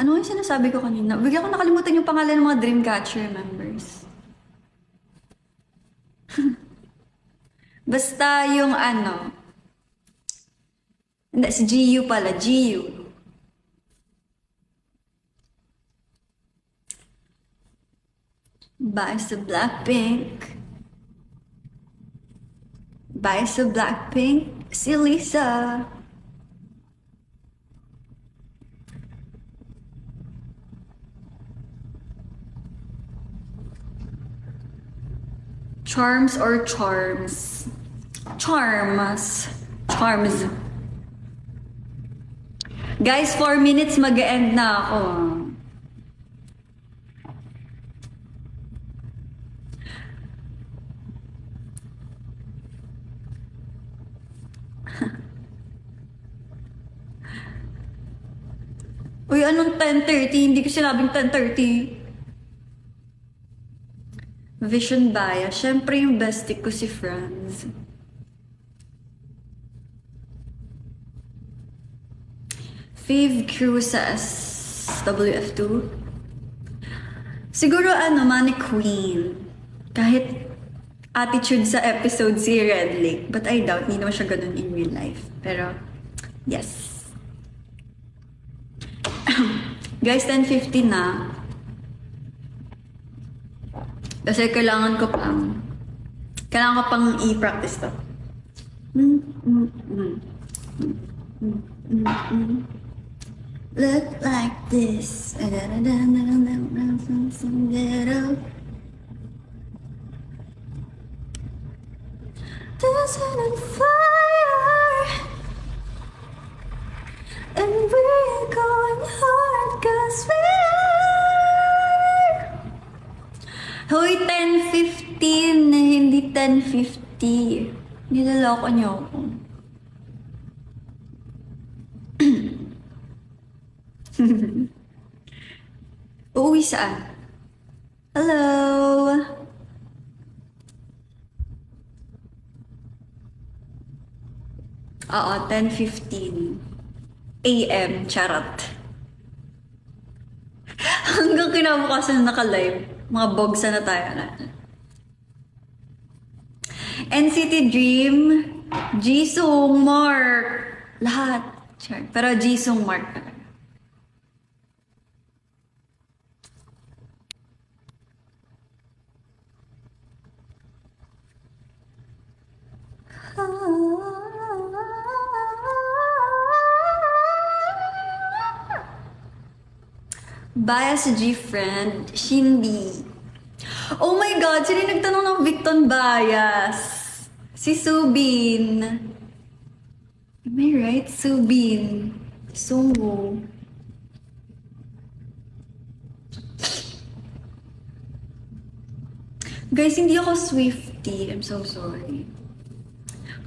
ano yung sinasabi ko kanina? Bigla ko nakalimutan yung pangalan ng mga Dreamcatcher members. Basta yung hindi, si GU pala, GU. Bye sa Blackpink. Bye sa Blackpink. Si Lisa. Charms or charms? Charms. Charms. Guys, 4 minutes mag-end na ako. Uy, anong 10:30? Hindi ko sinabing 10:30. Vision bias. Siyempre yung bestie ko si Franz. Fave crew sa SWF2. Siguro Manic Queen. Kahit attitude sa episode si Red Lake. But I doubt, hindi naman siya ganun in real life. Pero, yes. Guys, 10:50 na. Kasi kailangan ko pang i-practice to. Look like this. Dancing on fire. And we're going hard 'cause we are. Hoy, 10:15 na hindi 10:50. Nilaloko niyo ako. Uuwi saan? Hello? Oo, 10:15 AM. Charot. Hanggang kinabukasan naka-live. Mga bogsa na tayo na. NCT Dream, Jisung, Mark. Lahat. Char. Pero Jisung, Mark talaga. Bias G-friend, Shindy. Oh my God! Sino yung nagtanong ng Victon bias? Si Subin. Am I right? Subin. Sungwoo. Guys, hindi ako Swiftie. I'm so sorry.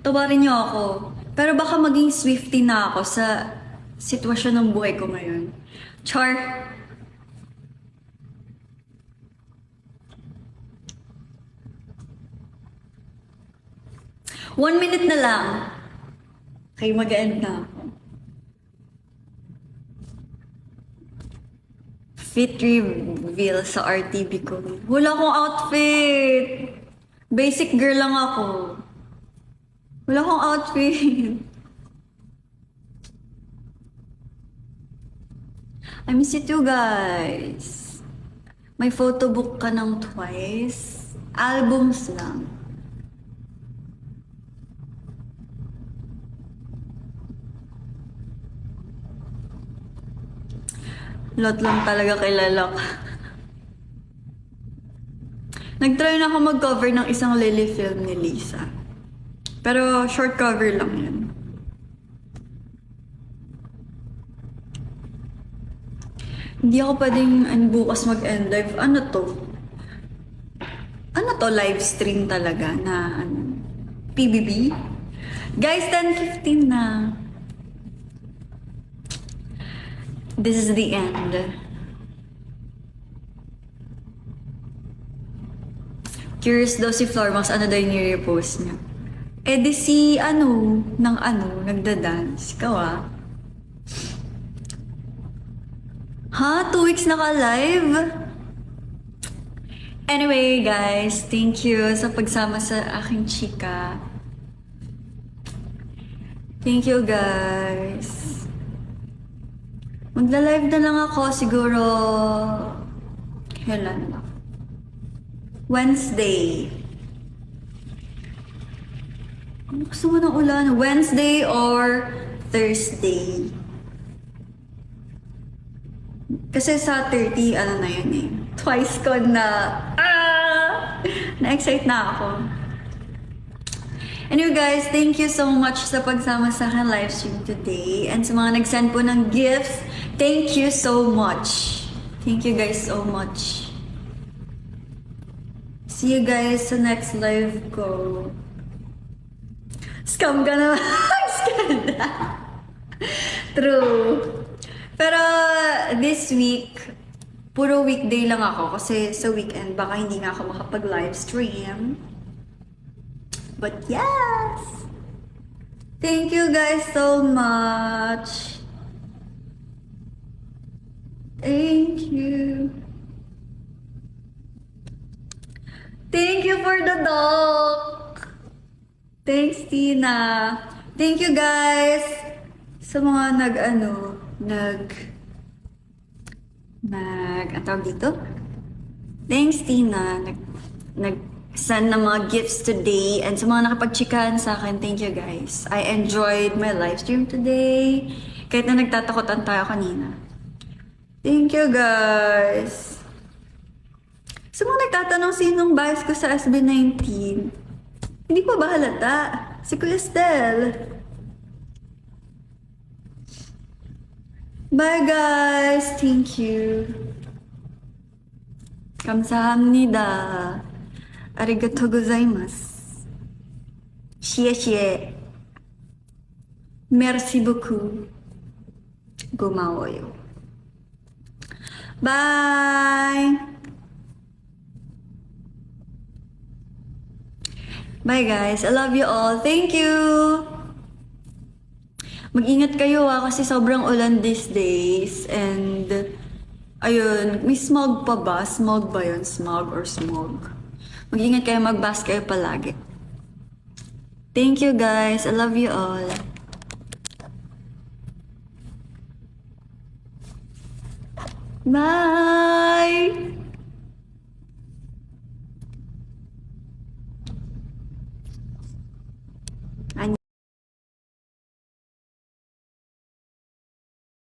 Tawarin niyo ako. Pero baka maging Swiftie na ako sa sitwasyon ng buhay ko ngayon. Char. One minute na lang. Okay, mag-end na ako. Fit reveal sa RTB ko. Wala akong outfit. Basic girl lang ako. Wala akong outfit. I miss you too, guys. May photo book ka ng Twice. Albums lang. Lot lang talaga kilala ka. Nag-try na ako mag-cover ng isang Lily film ni Lisa. Pero short cover lang yun. Hindi ako pwedeng bukas mag-end live. Ano to? Ano to? Live stream talaga na PBB? Guys, 10:15 na. This is the end. Curious daw si Flormax, ano daw yung nire-post niya. Eh di si nagda-dance. Ikaw ah. Ha? 2 weeks naka-live? Anyway, guys, thank you sa pagsama sa aking chika. Thank you, guys. Magla-live na lang ako siguro. Kailan ba? Wednesday. Ano gusto mo ng ulan? Wednesday or Thursday? Kasi sa 30, ano na yun eh. Twice ko na. Na-excite na ako. Anyway guys, thank you so much sa pagsama sa akin live stream today. And sa mga nag-send po ng gifts, thank you so much. Thank you guys so much. See you guys sa next live ko. Scam ka na. Scam na. True. Pero this week, puro weekday lang ako kasi sa weekend baka hindi nga ako makapag-live stream. But yes! Thank you guys so much. Thank you. Thank you for the dog. Thanks, Tina. Thank you guys sa mga ang tawag dito? Thanks, Tina. Nag-send ng mga gifts today and sa mga nakapag-chikahan sa akin, thank you guys. I enjoyed my live stream today. Kahit na nagtatakotan tayo kanina. Thank you guys. Sa mga nagtatanong sinong bias ko sa SB19, hindi ko ba halata? Si Kuya Stel. Bye guys! Thank you. 감사합니다. 아리가토 고자이마스. 시에. Merci beaucoup. 고마워요. Bye! Bye guys. I love you all. Thank you! Mag-ingat kayo kasi sobrang ulan these days. And, ayun, may smog pa ba? Smog ba yun? Smog or smog? Mag-ingat kayo, mag-bask kayo palagi. Thank you guys. I love you all. Bye!